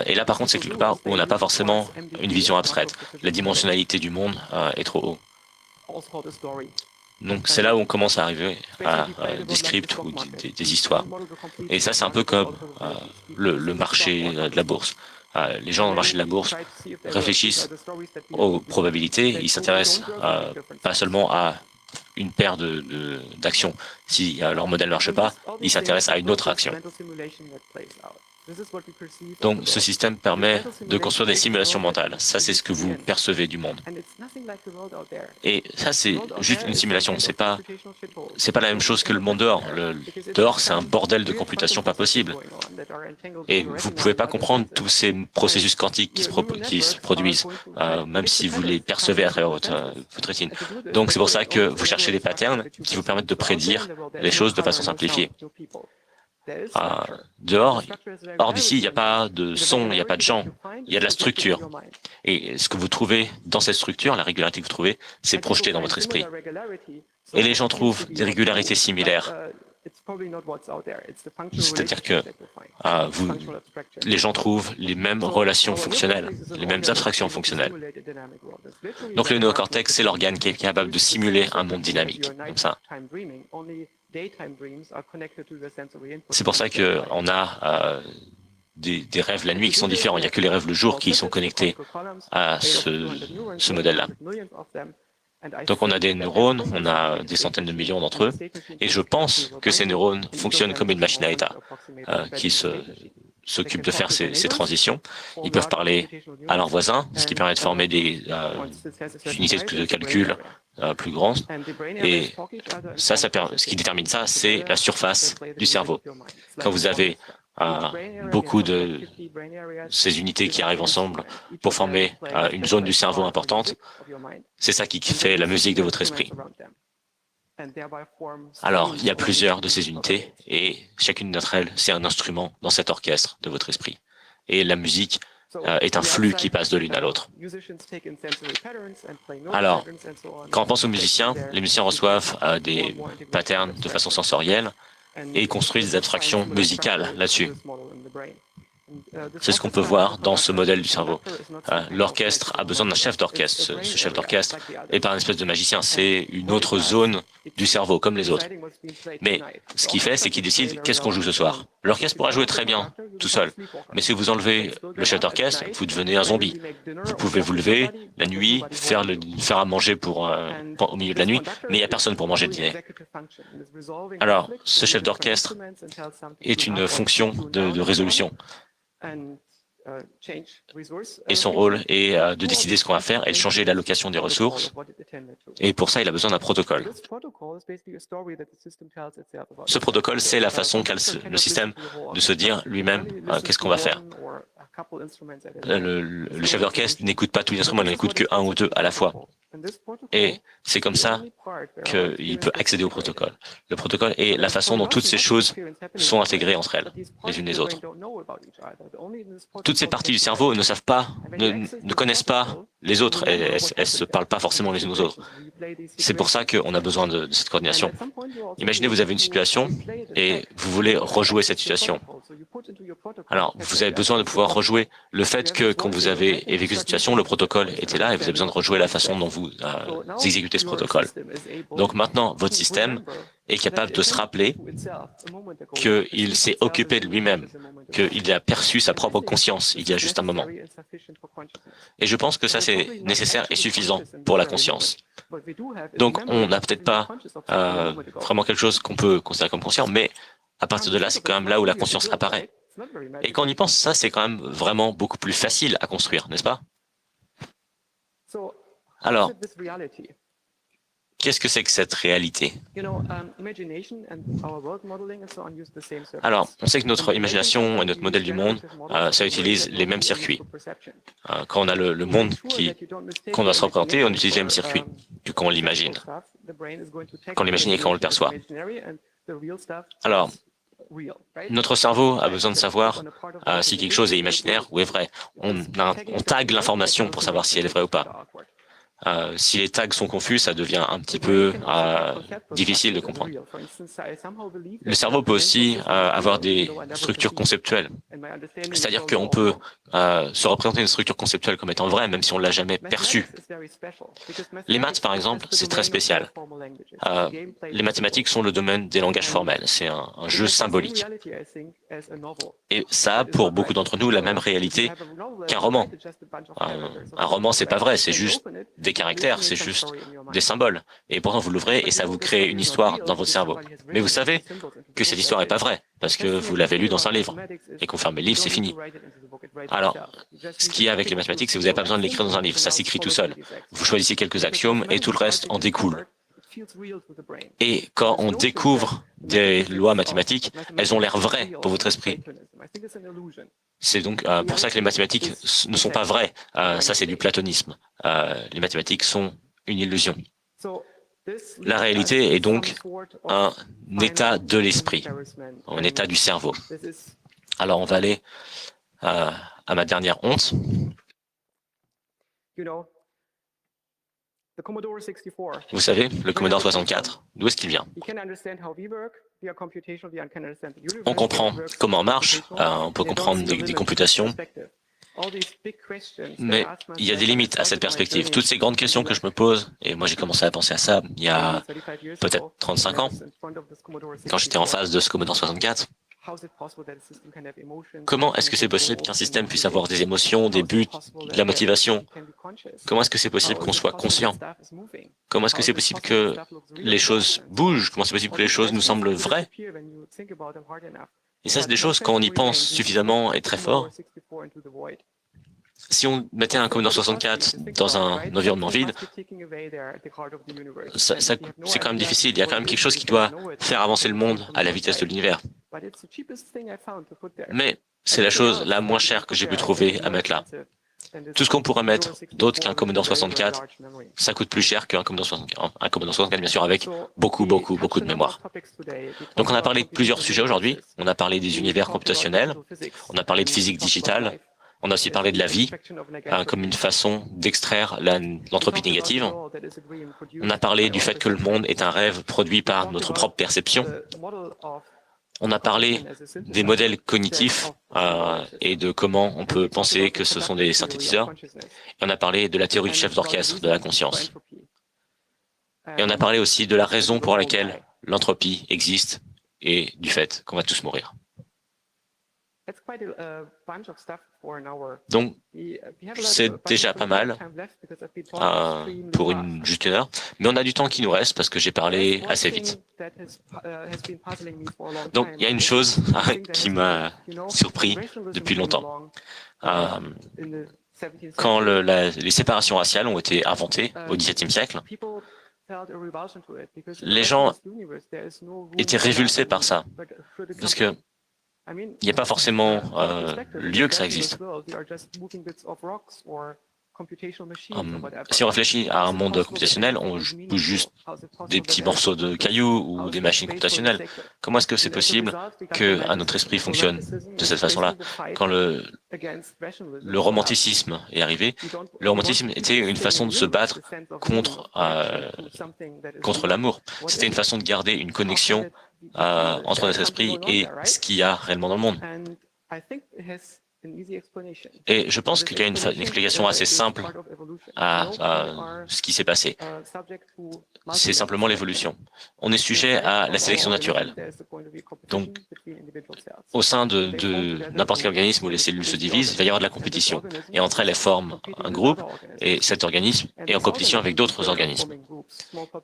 Et là, par contre, c'est quelque part où on n'a pas forcément une vision abstraite. La dimensionnalité du monde est trop haut. Donc, c'est là où on commence à arriver à des scripts ou des histoires. Et ça, c'est un peu comme le marché de la bourse. Les gens dans le marché de la bourse réfléchissent aux probabilités. Ils s'intéressent pas seulement à une paire d'actions. Si leur modèle ne marche pas, ils s'intéressent à une autre action. Donc, ce système permet de construire des simulations mentales. Ça, c'est ce que vous percevez du monde. Et ça, c'est juste une simulation. C'est pas la même chose que le monde dehors. Dehors, c'est un bordel de computation pas possible. Et vous ne pouvez pas comprendre tous ces processus quantiques qui se produisent, même si vous les percevez à travers votre rétine. Donc, c'est pour ça que vous cherchez des patterns qui vous permettent de prédire les choses de façon simplifiée. Dehors, hors d'ici, il n'y a pas de son, il n'y a pas de gens, il y a de la structure. Et ce que vous trouvez dans cette structure, la régularité que vous trouvez, c'est projeté dans votre esprit. Et les gens trouvent des régularités similaires. C'est-à-dire que les gens trouvent les mêmes relations fonctionnelles, les mêmes abstractions fonctionnelles. Donc le néocortex, c'est l'organe qui est capable de simuler un monde dynamique, comme ça. C'est pour ça qu'on a des rêves la nuit qui sont différents. Il n'y a que les rêves le jour qui sont connectés à ce modèle-là. Donc on a des neurones, on a des centaines de millions d'entre eux, et je pense que ces neurones fonctionnent comme une machine à état qui s'occupe de faire ces transitions. Ils peuvent parler à leurs voisins, ce qui permet de former des unités de calcul plus grandes. Et ce qui détermine ça, c'est la surface du cerveau. Quand vous avez beaucoup de ces unités qui arrivent ensemble pour former une zone du cerveau importante, c'est ça qui fait la musique de votre esprit. Alors, il y a plusieurs de ces unités et chacune d'entre elles, c'est un instrument dans cet orchestre de votre esprit. Et la musique est un flux qui passe de l'une à l'autre. Alors, quand on pense aux musiciens, les musiciens reçoivent des patterns de façon sensorielle et construisent des abstractions musicales là-dessus. C'est ce qu'on peut voir dans ce modèle du cerveau. L'orchestre a besoin d'un chef d'orchestre. Ce chef d'orchestre est pas un espèce de magicien, c'est une autre zone du cerveau, comme les autres. Mais ce qu'il fait, c'est qu'il décide qu'est-ce qu'on joue ce soir. L'orchestre pourra jouer très bien, tout seul. Mais si vous enlevez le chef d'orchestre, vous devenez un zombie. Vous pouvez vous lever la nuit, faire à manger au milieu de la nuit, mais il n'y a personne pour manger le dîner. Alors, ce chef d'orchestre est une fonction de résolution. Et son rôle est de décider ce qu'on va faire et de changer l'allocation des ressources. Et pour ça, il a besoin d'un protocole. Ce protocole, c'est la façon qu'a le système de se dire lui-même qu'est-ce qu'on va faire. Le chef d'orchestre n'écoute pas tous les instruments, il n'écoute qu'un ou deux à la fois. Et c'est comme ça qu'il peut accéder au protocole. Le protocole est la façon dont toutes ces choses sont intégrées entre elles, les unes les autres. Toutes ces parties du cerveau ne savent pas, ne connaissent pas les autres, et elles ne se parlent pas forcément les unes aux autres. C'est pour ça qu'on a besoin de cette coordination. Imaginez, vous avez une situation et vous voulez rejouer cette situation. Alors, vous avez besoin de pouvoir rejouer le fait que quand vous avez vécu cette situation, le protocole était là et vous avez besoin de rejouer la façon dont vous exécutez ce protocole. Donc maintenant, votre système est capable de se rappeler qu'il s'est occupé de lui-même, qu'il a perçu sa propre conscience il y a juste un moment. Et je pense que ça, c'est nécessaire et suffisant pour la conscience. Donc, on n'a peut-être pas vraiment quelque chose qu'on peut considérer comme conscient, mais à partir de là, c'est quand même là où la conscience apparaît. Et quand on y pense, ça, c'est quand même vraiment beaucoup plus facile à construire, n'est-ce pas? Alors, qu'est-ce que c'est que cette réalité? Alors, on sait que notre imagination et notre modèle du monde, ça utilise les mêmes circuits. Quand on a le monde qu'on doit se représenter, on utilise les mêmes circuits que quand on l'imagine. Quand on l'imagine et quand on le perçoit. Alors, notre cerveau a besoin de savoir si quelque chose est imaginaire ou est vrai. On tague l'information pour savoir si elle est vraie ou pas. Si les tags sont confus, ça devient un petit peu difficile de comprendre. Le cerveau peut aussi avoir des structures conceptuelles. C'est-à-dire qu'on peut se représenter une structure conceptuelle comme étant vraie, même si on ne l'a jamais perçue. Les maths, par exemple, c'est très spécial. Les mathématiques sont le domaine des langages formels. C'est un jeu symbolique. Et ça a, pour beaucoup d'entre nous, la même réalité qu'un roman. Un roman, c'est pas vrai, c'est juste des caractères, c'est juste des symboles. Et pourtant, vous l'ouvrez et ça vous crée une histoire dans votre cerveau. Mais vous savez que cette histoire n'est pas vraie, parce que vous l'avez lue dans un livre. Et qu'on ferme le livre, c'est fini. Alors, ce qu'il y a avec les mathématiques, c'est que vous n'avez pas besoin de l'écrire dans un livre. Ça s'écrit tout seul. Vous choisissez quelques axiomes et tout le reste en découle. Et quand on découvre des lois mathématiques, elles ont l'air vraies pour votre esprit. C'est donc pour ça que les mathématiques ne sont pas vraies. Ça, c'est du platonisme. Les mathématiques sont une illusion. La réalité est donc un état de l'esprit, un état du cerveau. Alors, on va aller à ma dernière honte. Vous savez, le Commodore 64, d'où est-ce qu'il vient? On comprend comment on marche, on peut comprendre des computations, mais il y a des limites à cette perspective. Toutes ces grandes questions que je me pose, et moi j'ai commencé à penser à ça il y a peut-être 35 ans, quand j'étais en face de ce Commodore 64. Comment est-ce que c'est possible qu'un système puisse avoir des émotions, des buts, de la motivation? Comment est-ce que c'est possible qu'on soit conscient? Comment est-ce que c'est possible que les choses bougent? Comment c'est possible que les choses nous semblent vraies? Et ça, c'est des choses, quand on y pense suffisamment et très fort, si on mettait un Commodore 64 dans un environnement vide, c'est quand même difficile. Il y a quand même quelque chose qui doit faire avancer le monde à la vitesse de l'univers. Mais c'est la chose la moins chère que j'ai pu trouver à mettre là. Tout ce qu'on pourrait mettre d'autre qu'un Commodore 64, ça coûte plus cher qu'un Commodore 64. Un Commodore 64, bien sûr, avec beaucoup de mémoire. Donc on a parlé de plusieurs sujets aujourd'hui. On a parlé des univers computationnels, on a parlé de physique digitale, on a aussi parlé de la vie comme une façon d'extraire l'entropie négative. On a parlé du fait que le monde est un rêve produit par notre propre perception. On a parlé des modèles cognitifs et de comment on peut penser que ce sont des synthétiseurs. Et on a parlé de la théorie du chef d'orchestre de la conscience. Et on a parlé aussi de la raison pour laquelle l'entropie existe et du fait qu'on va tous mourir. Donc, c'est déjà pas mal pour juste une heure, mais on a du temps qui nous reste parce que j'ai parlé assez vite. Donc, il y a une chose qui m'a surpris depuis longtemps. Quand les séparations raciales ont été inventées au XVIIe siècle, les gens étaient révulsés par ça, parce que il n'y a pas forcément lieu que ça existe. Si on réfléchit à un monde computationnel, on bouge juste des petits morceaux de cailloux ou des machines computationnelles. Comment est-ce que c'est possible que notre esprit fonctionne de cette façon-là? Quand le romanticisme est arrivé, le romanticisme était une façon de se battre contre l'amour. C'était une façon de garder une connexion entre notre esprit et ce qu'il y a réellement dans le monde. Et je pense qu'il y a une explication assez simple à ce qui s'est passé. C'est simplement l'évolution. On est sujet à la sélection naturelle. Donc, au sein de n'importe quel organisme où les cellules se divisent, il va y avoir de la compétition. Et entre elles, elles forment un groupe, et cet organisme est en compétition avec d'autres organismes.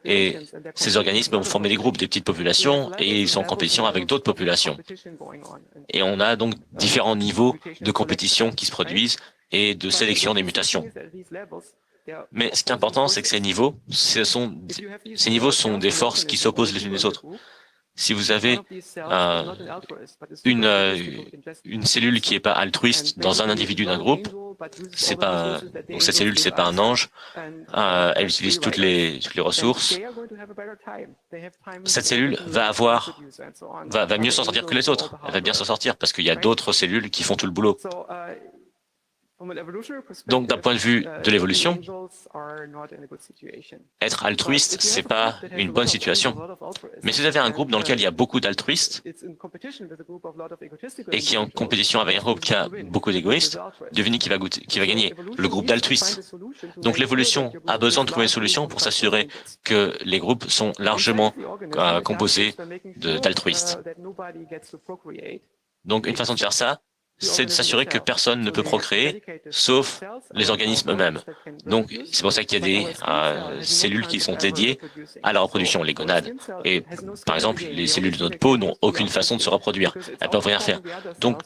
Et ces organismes vont former des groupes, des petites populations, et ils sont en compétition avec d'autres populations. Et on a donc différents niveaux de compétition qui se produisent et de sélection des mutations. Mais ce qui est important, c'est que ces niveaux sont des forces qui s'opposent les unes les autres. Si vous avez une cellule qui n'est pas altruiste dans un individu d'un groupe, donc cette cellule, c'est pas un ange, elle utilise toutes les ressources. Cette cellule va mieux s'en sortir que les autres. Elle va bien s'en sortir parce qu'il y a d'autres cellules qui font tout le boulot. Donc, d'un point de vue de l'évolution, être altruiste, c'est pas une bonne situation. Mais si vous avez un groupe dans lequel il y a beaucoup d'altruistes et qui est en compétition avec un groupe qui a beaucoup d'égoïstes, devinez qui va gagner? Le groupe d'altruistes. Donc, l'évolution a besoin de trouver une solution pour s'assurer que les groupes sont largement composés d'altruistes. Donc, une façon de faire ça, c'est de s'assurer que personne ne peut procréer, sauf les organismes eux-mêmes. Donc, c'est pour ça qu'il y a des cellules qui sont dédiées à la reproduction, les gonades. Et, par exemple, les cellules de notre peau n'ont aucune façon de se reproduire. Elles peuvent rien faire. Donc,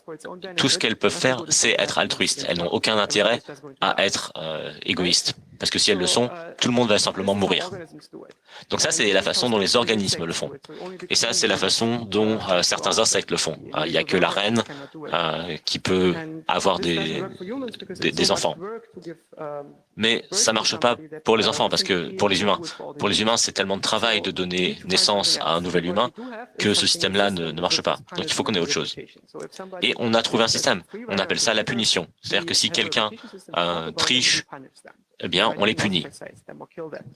tout ce qu'elles peuvent faire, c'est être altruistes. Elles n'ont aucun intérêt à être égoïstes. Parce que si elles le sont, tout le monde va simplement mourir. Donc ça, c'est la façon dont les organismes le font. Et ça, c'est la façon dont certains insectes le font. Il n'y a que la reine qui peut avoir des enfants. Mais ça marche pas pour les enfants, parce que pour les humains, c'est tellement de travail de donner naissance à un nouvel humain que ce système-là ne marche pas. Donc il faut qu'on ait autre chose. Et on a trouvé un système. On appelle ça la punition. C'est-à-dire que si quelqu'un triche, eh bien, on les punit.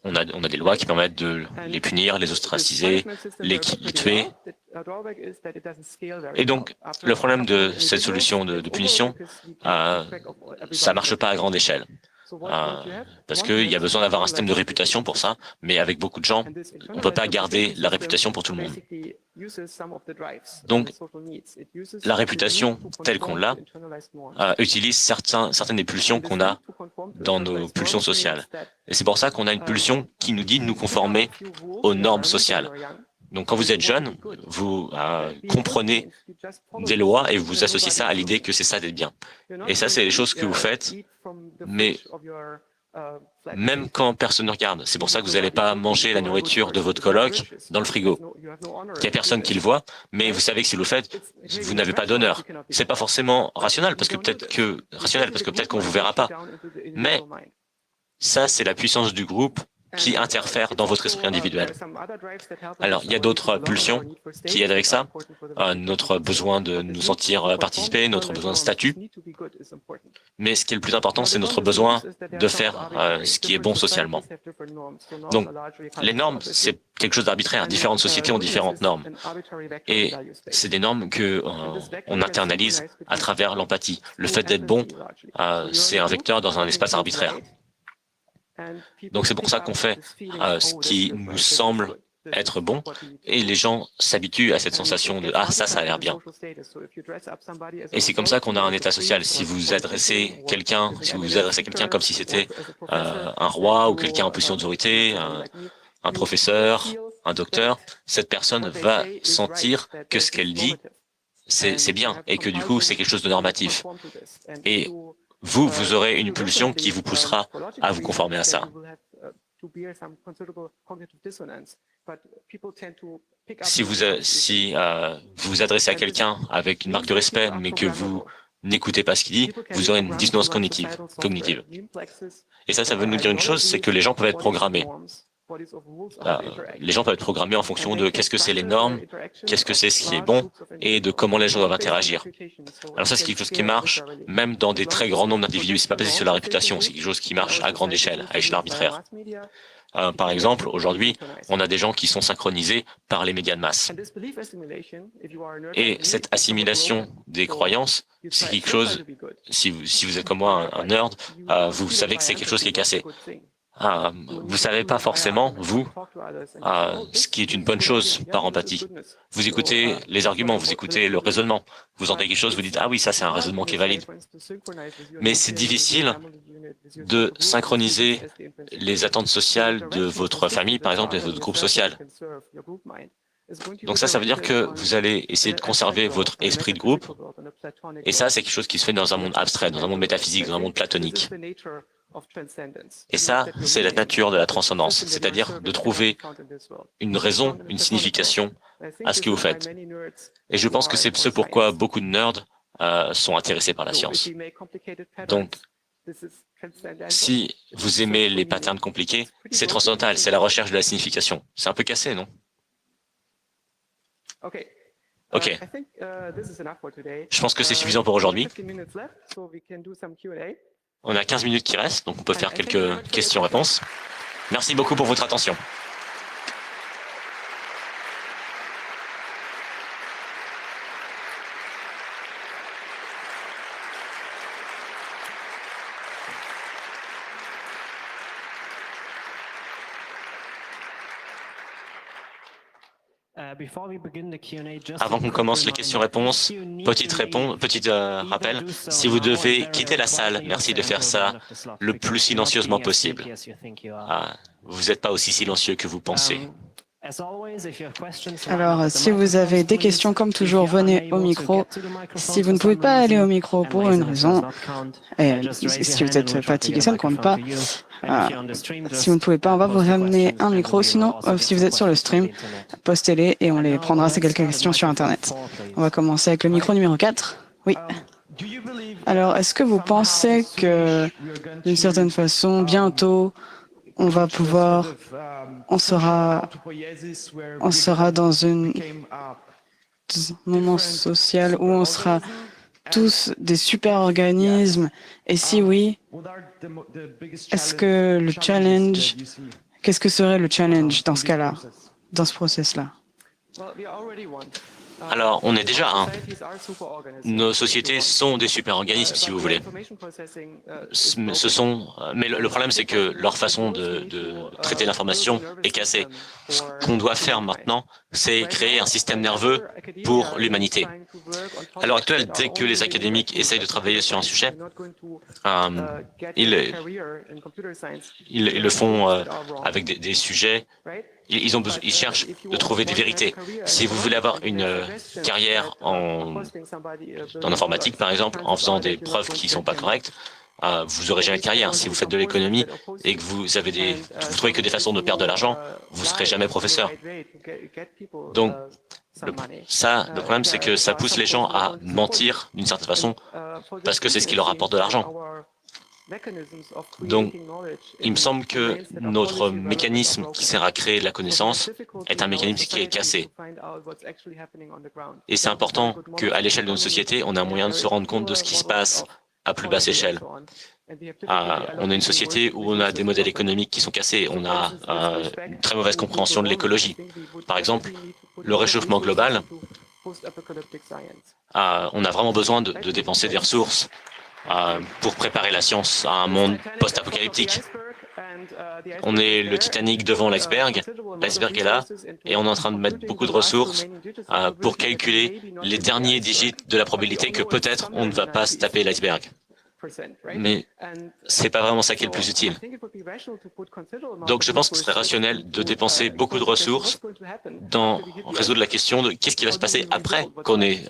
On a des lois qui permettent de les punir, les ostraciser, les tuer. Et donc, le problème de cette solution de punition, ça marche pas à grande échelle. Parce qu'il y a besoin d'avoir un système de réputation pour ça, mais avec beaucoup de gens, on ne peut pas garder la réputation pour tout le monde. Donc, la réputation telle qu'on l'a utilise certaines des pulsions qu'on a dans nos pulsions sociales. Et c'est pour ça qu'on a une pulsion qui nous dit de nous conformer aux normes sociales. Donc, quand vous êtes jeune, vous comprenez des lois et vous associez ça à l'idée que c'est ça d'être bien. Et ça, c'est les choses que vous faites, mais même quand personne ne regarde. C'est pour ça que vous n'allez pas manger la nourriture de votre coloc dans le frigo. Il n'y a personne qui le voit, mais vous savez que si vous le faites, vous n'avez pas d'honneur. C'est pas forcément rationnel, parce que peut-être qu'on vous verra pas. Mais ça, c'est la puissance du groupe qui interfèrent dans votre esprit individuel. Alors, il y a d'autres pulsions qui aident avec ça. Notre besoin de nous sentir participer, notre besoin de statut. Mais ce qui est le plus important, c'est notre besoin de faire ce qui est bon socialement. Donc, les normes, c'est quelque chose d'arbitraire. Différentes sociétés ont différentes normes. Et c'est des normes que on internalise à travers l'empathie. Le fait d'être bon, c'est un vecteur dans un espace arbitraire. Donc c'est pour ça qu'on fait ce qui nous semble être bon et les gens s'habituent à cette sensation de « Ah, ça a l'air bien ». Et c'est comme ça qu'on a un état social. Si vous adressez quelqu'un, comme si c'était un roi ou quelqu'un en position d'autorité, un professeur, un docteur, cette personne va sentir que ce qu'elle dit, c'est bien et que du coup, c'est quelque chose de normatif. Et vous aurez une pulsion qui vous poussera à vous conformer à ça. Si vous vous adressez à quelqu'un avec une marque de respect, mais que vous n'écoutez pas ce qu'il dit, vous aurez une dissonance cognitive. Et ça veut nous dire une chose, c'est que les gens peuvent être programmés. Les gens peuvent être programmés en fonction de qu'est-ce que c'est les normes, qu'est-ce que c'est ce qui est bon, et de comment les gens doivent interagir. Alors ça, c'est quelque chose qui marche même dans des très grands nombres d'individus. C'est pas basé sur la réputation, c'est quelque chose qui marche à grande échelle, à échelle arbitraire. Par exemple, aujourd'hui, on a des gens qui sont synchronisés par les médias de masse. Et cette assimilation des croyances, c'est quelque chose, si vous êtes comme moi un nerd, vous savez que c'est quelque chose qui est cassé. Vous savez pas forcément, vous, ce qui est une bonne chose par empathie. Vous écoutez les arguments, vous écoutez le raisonnement. Vous entendez quelque chose, vous dites « Ah oui, ça c'est un raisonnement qui est valide ». Mais c'est difficile de synchroniser les attentes sociales de votre famille, par exemple, et de votre groupe social. Donc ça veut dire que vous allez essayer de conserver votre esprit de groupe. Et ça, c'est quelque chose qui se fait dans un monde abstrait, dans un monde métaphysique, dans un monde platonique. Et ça, c'est la nature de la transcendance, c'est-à-dire de trouver une raison, une signification à ce que vous faites. Et je pense que c'est ce pourquoi beaucoup de nerds sont intéressés par la science. Donc, si vous aimez les patterns compliqués, c'est transcendantal, c'est la recherche de la signification. C'est un peu cassé, non? Ok. Je pense que c'est suffisant pour aujourd'hui. On a 15 minutes qui restent, donc on peut faire quelques questions-réponses. Merci beaucoup pour votre attention. Avant qu'on commence les questions-réponses, petit rappel, si vous devez quitter la salle, merci de faire ça le plus silencieusement possible. Vous n'êtes pas aussi silencieux que vous pensez. Alors, si vous avez des questions, comme toujours, venez au micro. Si vous ne pouvez pas aller au micro pour une raison, et si vous êtes fatigué, ça ne compte pas. Si vous ne pouvez pas, on va vous amener un micro. Sinon, si vous êtes sur le stream, postez-les et on les prendra ces quelques questions sur Internet. On va commencer avec le micro numéro 4. Oui. Alors, est-ce que vous pensez que, d'une certaine façon, bientôt, on sera dans un moment social où on sera tous des super-organismes? Et si oui, est-ce que qu'est-ce que serait le challenge dans ce cas-là, dans ce process-là? Alors, on est déjà un. Nos sociétés sont des super-organismes, si vous voulez. Mais le problème, c'est que leur façon de traiter l'information est cassée. Ce qu'on doit faire maintenant, c'est créer un système nerveux pour l'humanité. À l'heure actuelle, dès que les académiques essayent de travailler sur un sujet, ils le font avec des sujets. Ils cherchent de trouver des vérités. Si vous voulez avoir une carrière en informatique, par exemple, en faisant des preuves qui ne sont pas correctes, vous n'aurez jamais de carrière. Si vous faites de l'économie et que vous trouvez que des façons de perdre de l'argent, vous ne serez jamais professeur. Donc, le problème, c'est que ça pousse les gens à mentir d'une certaine façon parce que c'est ce qui leur apporte de l'argent. Donc, il me semble que notre mécanisme qui sert à créer de la connaissance est un mécanisme qui est cassé. Et c'est important qu'à l'échelle de notre société, on a un moyen de se rendre compte de ce qui se passe à plus basse échelle. On a une société où on a des modèles économiques qui sont cassés, on a une très mauvaise compréhension de l'écologie. Par exemple, le réchauffement global, on a vraiment besoin de dépenser des ressources pour préparer la science à un monde post-apocalyptique. On est le Titanic devant l'iceberg. L'iceberg est là et on est en train de mettre beaucoup de ressources pour calculer les derniers digits de la probabilité que peut-être on ne va pas se taper l'iceberg. Mais c'est pas vraiment ça qui est le plus utile. Donc je pense que ce serait rationnel de dépenser beaucoup de ressources dans résoudre la question de qu'est-ce qui va se passer après qu'on ait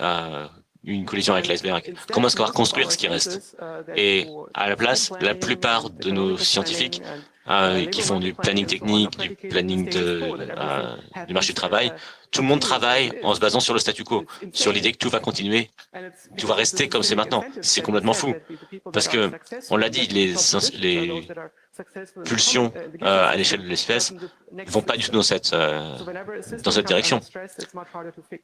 une collision avec l'iceberg. Comment est-ce qu'on va reconstruire ce qui reste? Et à la place, la plupart de nos scientifiques qui font du planning technique, du planning du marché du travail, tout le monde travaille en se basant sur le statu quo, sur l'idée que tout va continuer, tout va rester comme c'est maintenant. C'est complètement fou. Parce que, on l'a dit, les pulsions à l'échelle de l'espèce ne vont pas du tout dans cette direction.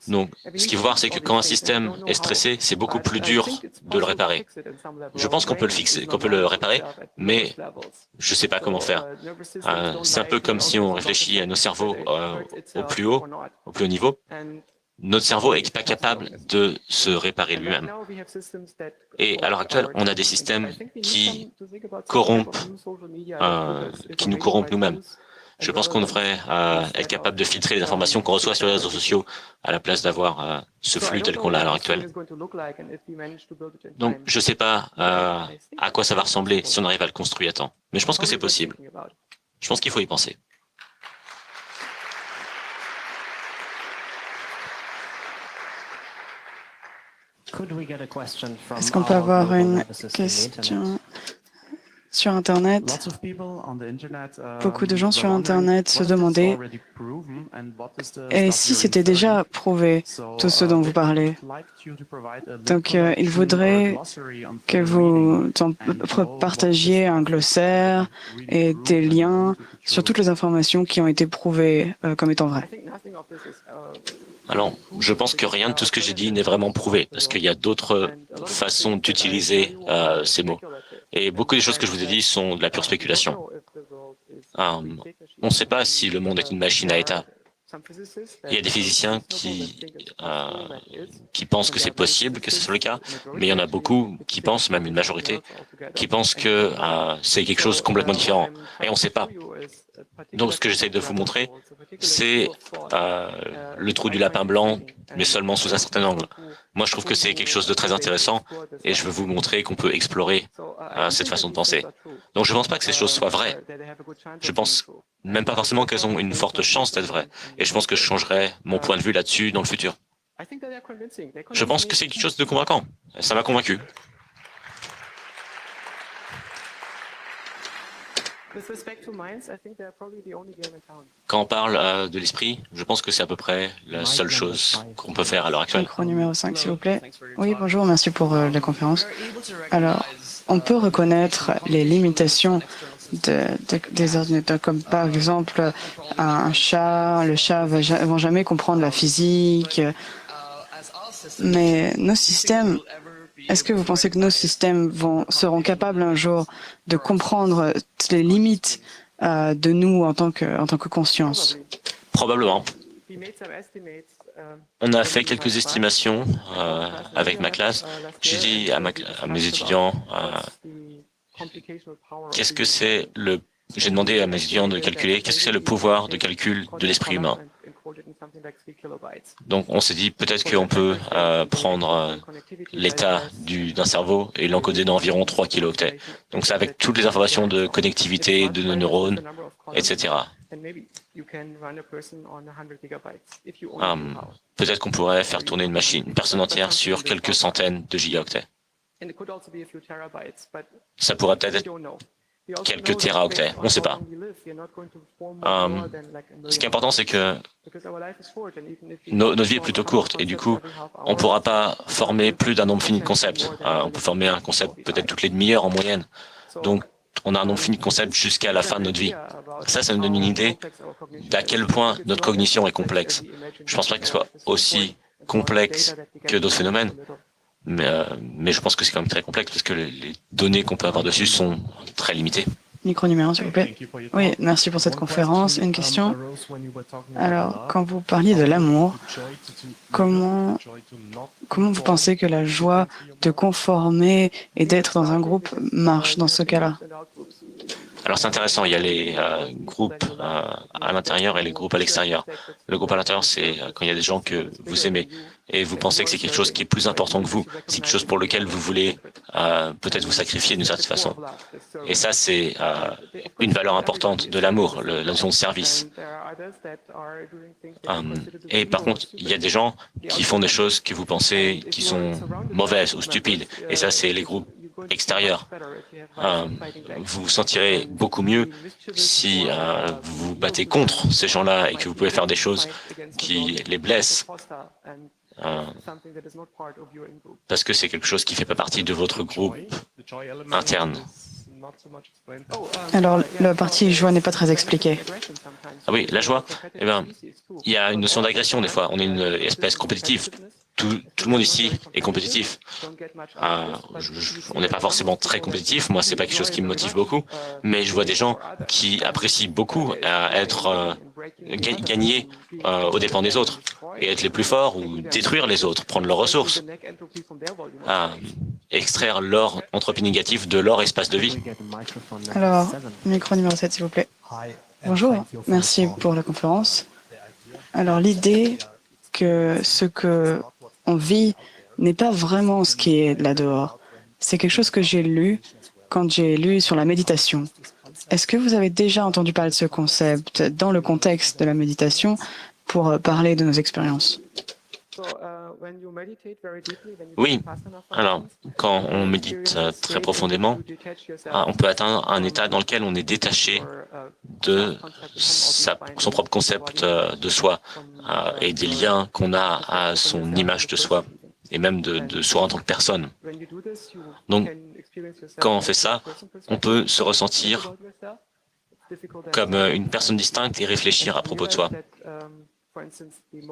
Donc, ce qu'il faut voir, c'est que quand un système est stressé, c'est beaucoup plus dur de le réparer. Je pense qu'on peut le fixer, qu'on peut le réparer, mais je ne sais pas comment faire. C'est un peu comme si on réfléchit à nos cerveaux au plus haut niveau. Notre cerveau n'est pas capable de se réparer lui-même. Et à l'heure actuelle, on a des systèmes qui nous corrompent nous-mêmes. Je pense qu'on devrait être capable de filtrer les informations qu'on reçoit sur les réseaux sociaux à la place d'avoir ce flux tel qu'on l'a à l'heure actuelle. Donc, je ne sais pas à quoi ça va ressembler si on arrive à le construire à temps. Mais je pense que c'est possible. Je pense qu'il faut y penser. Est-ce qu'on peut avoir une question sur Internet? Beaucoup de gens sur Internet se demandaient et si c'était déjà prouvé, tout ce dont vous parlez. Donc, ils voudraient que vous partagiez un glossaire et des liens sur toutes les informations qui ont été prouvées comme étant vraies. Alors, je pense que rien de tout ce que j'ai dit n'est vraiment prouvé, parce qu'il y a d'autres façons d'utiliser ces mots. Et beaucoup des choses que je vous ai dit sont de la pure spéculation. On ne sait pas si le monde est une machine à état. Il y a des physiciens qui pensent que c'est possible que ce soit le cas, mais il y en a beaucoup qui pensent, même une majorité, qui pensent que c'est quelque chose de complètement différent. Et on ne sait pas. Donc ce que j'essaie de vous montrer, c'est le trou du lapin blanc, mais seulement sous un certain angle. Moi, je trouve que c'est quelque chose de très intéressant et je veux vous montrer qu'on peut explorer cette façon de penser. Donc je ne pense pas que ces choses soient vraies. Je pense même pas forcément qu'elles ont une forte chance d'être vraies. Et je pense que je changerai mon point de vue là-dessus dans le futur. Je pense que c'est quelque chose de convaincant. Ça m'a convaincu. Quand on parle de l'esprit, je pense que c'est à peu près la seule chose qu'on peut faire à l'heure actuelle. Micro numéro 5, s'il vous plaît. Oui, bonjour, merci pour la conférence. Alors, on peut reconnaître les limitations des ordinateurs, comme par exemple un chat. Le chat ne va jamais comprendre la physique, mais nos systèmes. Est-ce que vous pensez que nos systèmes seront capables un jour de comprendre les limites de nous en tant que conscience? Probablement. On a fait quelques estimations avec ma classe. J'ai dit à mes étudiants, qu'est-ce que c'est le... J'ai demandé à mes étudiants de calculer qu'est-ce que c'est le pouvoir de calcul de l'esprit humain. Donc on s'est dit peut-être qu'on peut prendre l'état d'un cerveau et l'encoder d'environ 3 kilooctets. Donc c'est avec toutes les informations de connectivité, de nos neurones, etc. Peut-être qu'on pourrait faire tourner une personne entière sur quelques centaines de gigaoctets. Ça pourrait peut-être être quelques téraoctets, on ne sait pas. Ce qui est important, c'est que notre vie est plutôt courte et du coup, on ne pourra pas former plus d'un nombre fini de concepts. On peut former un concept peut-être toutes les demi-heures en moyenne. Donc, on a un nombre fini de concepts jusqu'à la fin de notre vie. Ça nous donne une idée d'à quel point notre cognition est complexe. Je ne pense pas qu'elle soit aussi complexe que d'autres phénomènes. Mais je pense que c'est quand même très complexe parce que les données qu'on peut avoir dessus sont très limitées. Micro numéro 1, s'il vous plaît. Oui, merci pour cette conférence. Une question. Alors, quand vous parliez de l'amour, comment vous pensez que la joie de conformer et d'être dans un groupe marche dans ce cas-là? Alors c'est intéressant, il y a les groupes à l'intérieur et les groupes à l'extérieur. Le groupe à l'intérieur, c'est quand il y a des gens que vous aimez et vous pensez que c'est quelque chose qui est plus important que vous, c'est quelque chose pour lequel vous voulez peut-être vous sacrifier d'une certaine façon. Et ça, c'est une valeur importante de l'amour, la notion de service. Et par contre, il y a des gens qui font des choses que vous pensez qui sont mauvaises ou stupides. Et ça, c'est les groupes extérieurs. Vous vous sentirez beaucoup mieux si vous vous battez contre ces gens-là et que vous pouvez faire des choses qui les blessent. Parce que c'est quelque chose qui ne fait pas partie de votre groupe interne. Alors, la partie joie n'est pas très expliquée. Ah oui, la joie, eh bien, il y a une notion d'agression des fois. On est une espèce compétitive. Tout le monde ici est compétitif. On n'est pas forcément très compétitif. Moi, c'est pas quelque chose qui me motive beaucoup. Mais je vois des gens qui apprécient beaucoup être gagner aux dépens des autres et être les plus forts ou détruire les autres, prendre leurs ressources, extraire leur entropie négative de leur espace de vie. Alors, micro numéro 7, s'il vous plaît. Bonjour, merci pour la conférence. Alors, l'idée que ce que on vit n'est pas vraiment ce qui est là dehors. C'est quelque chose que j'ai lu quand j'ai lu sur la méditation. Est-ce que vous avez déjà entendu parler de ce concept dans le contexte de la méditation pour parler de nos expériences? Oui, alors quand on médite très profondément, on peut atteindre un état dans lequel on est détaché de son propre concept de soi et des liens qu'on a à son image de soi et même de soi en tant que personne. Donc, quand on fait ça, on peut se ressentir comme une personne distincte et réfléchir à propos de soi.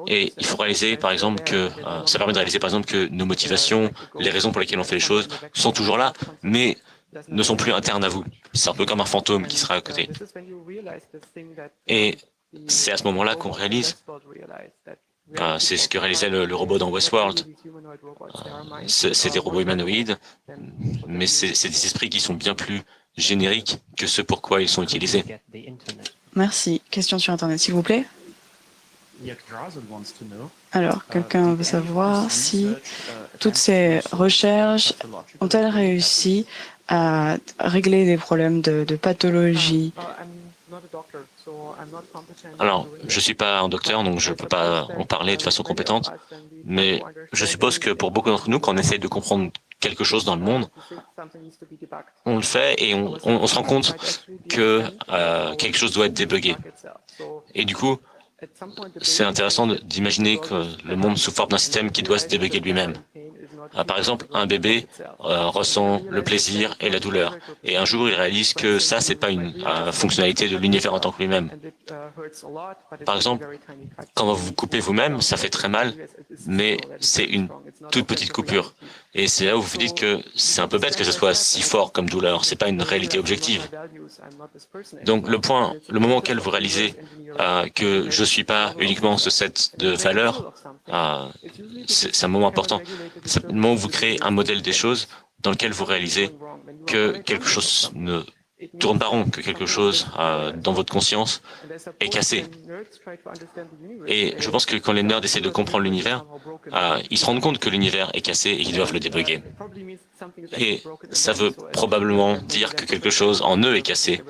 Et il faut réaliser, par exemple, que ça permet de réaliser, par exemple, que nos motivations, les raisons pour lesquelles on fait les choses, sont toujours là, mais ne sont plus internes à vous. C'est un peu comme un fantôme qui sera à côté. Et c'est à ce moment-là qu'on réalise. C'est ce que réalisait le robot dans Westworld. C'est des robots humanoïdes, mais c'est des esprits qui sont bien plus génériques que ce pour quoi ils sont utilisés. Merci. Question sur Internet, s'il vous plaît. Alors, quelqu'un veut savoir si toutes ces recherches ont-elles réussi à régler des problèmes de pathologie? Alors, je ne suis pas un docteur, donc je ne peux pas en parler de façon compétente, mais je suppose que pour beaucoup d'entre nous, quand on essaye de comprendre quelque chose dans le monde, on le fait et on se rend compte que quelque chose doit être débugué. Et du coup, c'est intéressant d'imaginer que le monde sous forme d'un système qui doit se débugger lui-même. Par exemple, un bébé ressent le plaisir et la douleur. Et un jour, il réalise que ça, c'est pas une fonctionnalité de l'univers en tant que lui-même. Par exemple, quand vous vous coupez vous-même, ça fait très mal, mais c'est une toute petite coupure. Et c'est là où vous vous dites que c'est un peu bête que ce soit si fort comme douleur. C'est pas une réalité objective. Donc le moment auquel vous réalisez que je suis pas uniquement ce set de valeurs, c'est un moment important. C'est le moment où vous créez un modèle des choses dans lequel vous réalisez que quelque chose ne tourne pas rond, que quelque chose dans votre conscience est cassé. Et je pense que quand les nerds essaient de comprendre l'univers, ils se rendent compte que l'univers est cassé et qu'ils doivent le débugger. Et ça veut probablement dire que quelque chose en eux est cassé.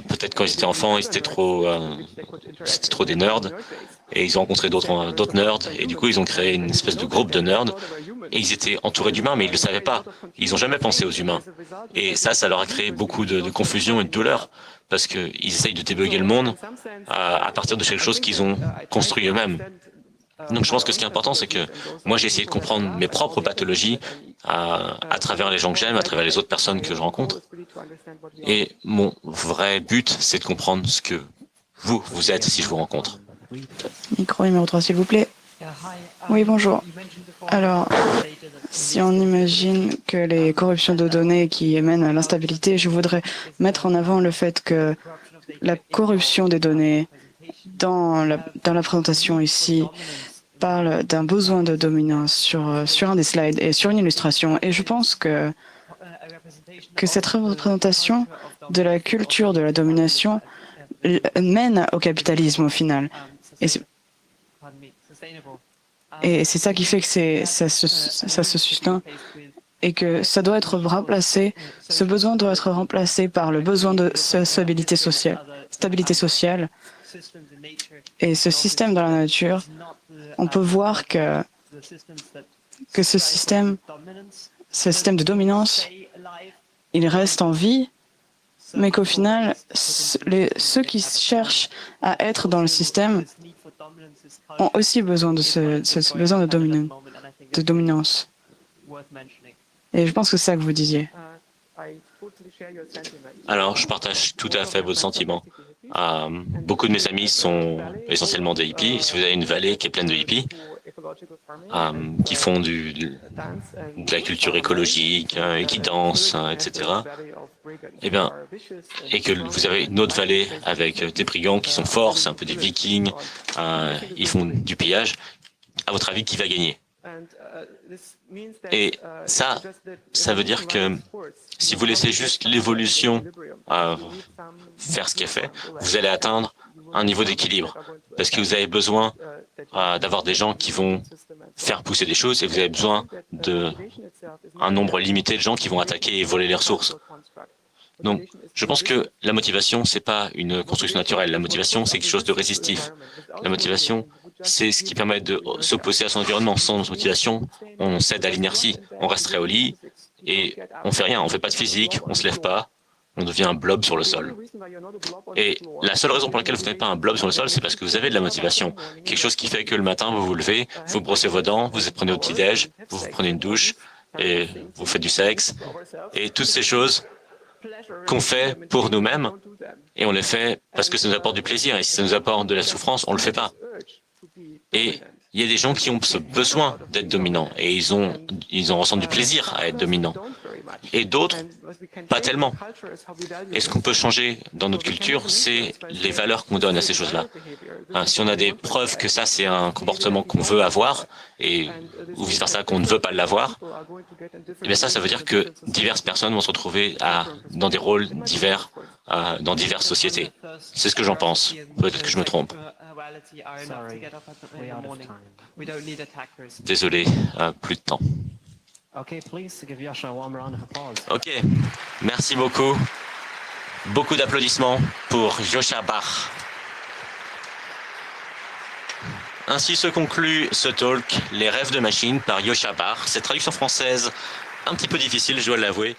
Peut-être quand ils étaient enfants, c'était trop des nerds, et ils ont rencontré d'autres nerds, et du coup ils ont créé une espèce de groupe de nerds, et ils étaient entourés d'humains, mais ils ne le savaient pas. Ils n'ont jamais pensé aux humains. Et ça leur a créé beaucoup de confusion et de douleur, parce qu'ils essayent de débugger le monde à partir de quelque chose qu'ils ont construit eux-mêmes. Donc je pense que ce qui est important, c'est que moi j'ai essayé de comprendre mes propres pathologies à travers les gens que j'aime, à travers les autres personnes que je rencontre. Et mon vrai but, c'est de comprendre ce que vous êtes si je vous rencontre. Micro numéro 3, s'il vous plaît. Oui, bonjour. Alors, si on imagine que les corruptions de données qui mènent à l'instabilité, je voudrais mettre en avant le fait que la corruption des données dans la présentation ici parle d'un besoin de dominance sur un des slides et sur une illustration. Et je pense que que cette représentation de la culture de la domination mène au capitalisme au final. Et c'est ça qui fait que ça se sustain et que ça doit être remplacé, ce besoin doit être remplacé par le besoin de stabilité sociale. Et ce système dans la nature, on peut voir que ce système de dominance, il reste en vie, mais qu'au final, ceux qui cherchent à être dans le système ont aussi besoin de ce besoin de dominance. Et je pense que c'est ça que vous disiez. Alors, je partage tout à fait votre sentiment. Beaucoup de mes amis sont essentiellement des hippies. Si vous avez une vallée qui est pleine de hippies, qui font de la culture écologique, et qui dansent, etc., eh bien, et que vous avez une autre vallée avec des brigands qui sont forts, c'est un peu des vikings, ils font du pillage, à votre avis, qui va gagner? Et ça veut dire que si vous laissez juste l'évolution faire ce qu'elle fait, vous allez atteindre un niveau d'équilibre. Parce que vous avez besoin d'avoir des gens qui vont faire pousser des choses et vous avez besoin d'un nombre limité de gens qui vont attaquer et voler les ressources. Donc, je pense que la motivation, c'est pas une construction naturelle. La motivation, c'est quelque chose de résistif. La motivation, c'est ce qui permet de s'opposer à son environnement. Sans motivation, on cède à l'inertie. On resterait au lit et on fait rien. On fait pas de physique, on se lève pas, on devient un blob sur le sol. Et la seule raison pour laquelle vous n'êtes pas un blob sur le sol, c'est parce que vous avez de la motivation. Quelque chose qui fait que le matin, vous vous levez, vous brossez vos dents, vous prenez au petit-déj, vous prenez une douche et vous faites du sexe. Et toutes ces choses qu'on fait pour nous-mêmes, et on les fait parce que ça nous apporte du plaisir. Et si ça nous apporte de la souffrance, on ne le fait pas. Et il y a des gens qui ont ce besoin d'être dominants, et ils en ressentent du plaisir à être dominants. Et d'autres, pas tellement. Et ce qu'on peut changer dans notre culture, c'est les valeurs qu'on donne à ces choses-là. Si on a des preuves que ça, c'est un comportement qu'on veut avoir, ou vice-versa, qu'on ne veut pas l'avoir, eh bien ça veut dire que diverses personnes vont se retrouver dans des rôles divers, dans diverses sociétés. C'est ce que j'en pense. Peut-être que je me trompe. Désolé, plus de temps. Ok, merci beaucoup. Beaucoup d'applaudissements pour Yosha Bach. Ainsi se conclut ce talk « Les rêves de machine » par Yosha Bach. Cette traduction française, un petit peu difficile, je dois l'avouer.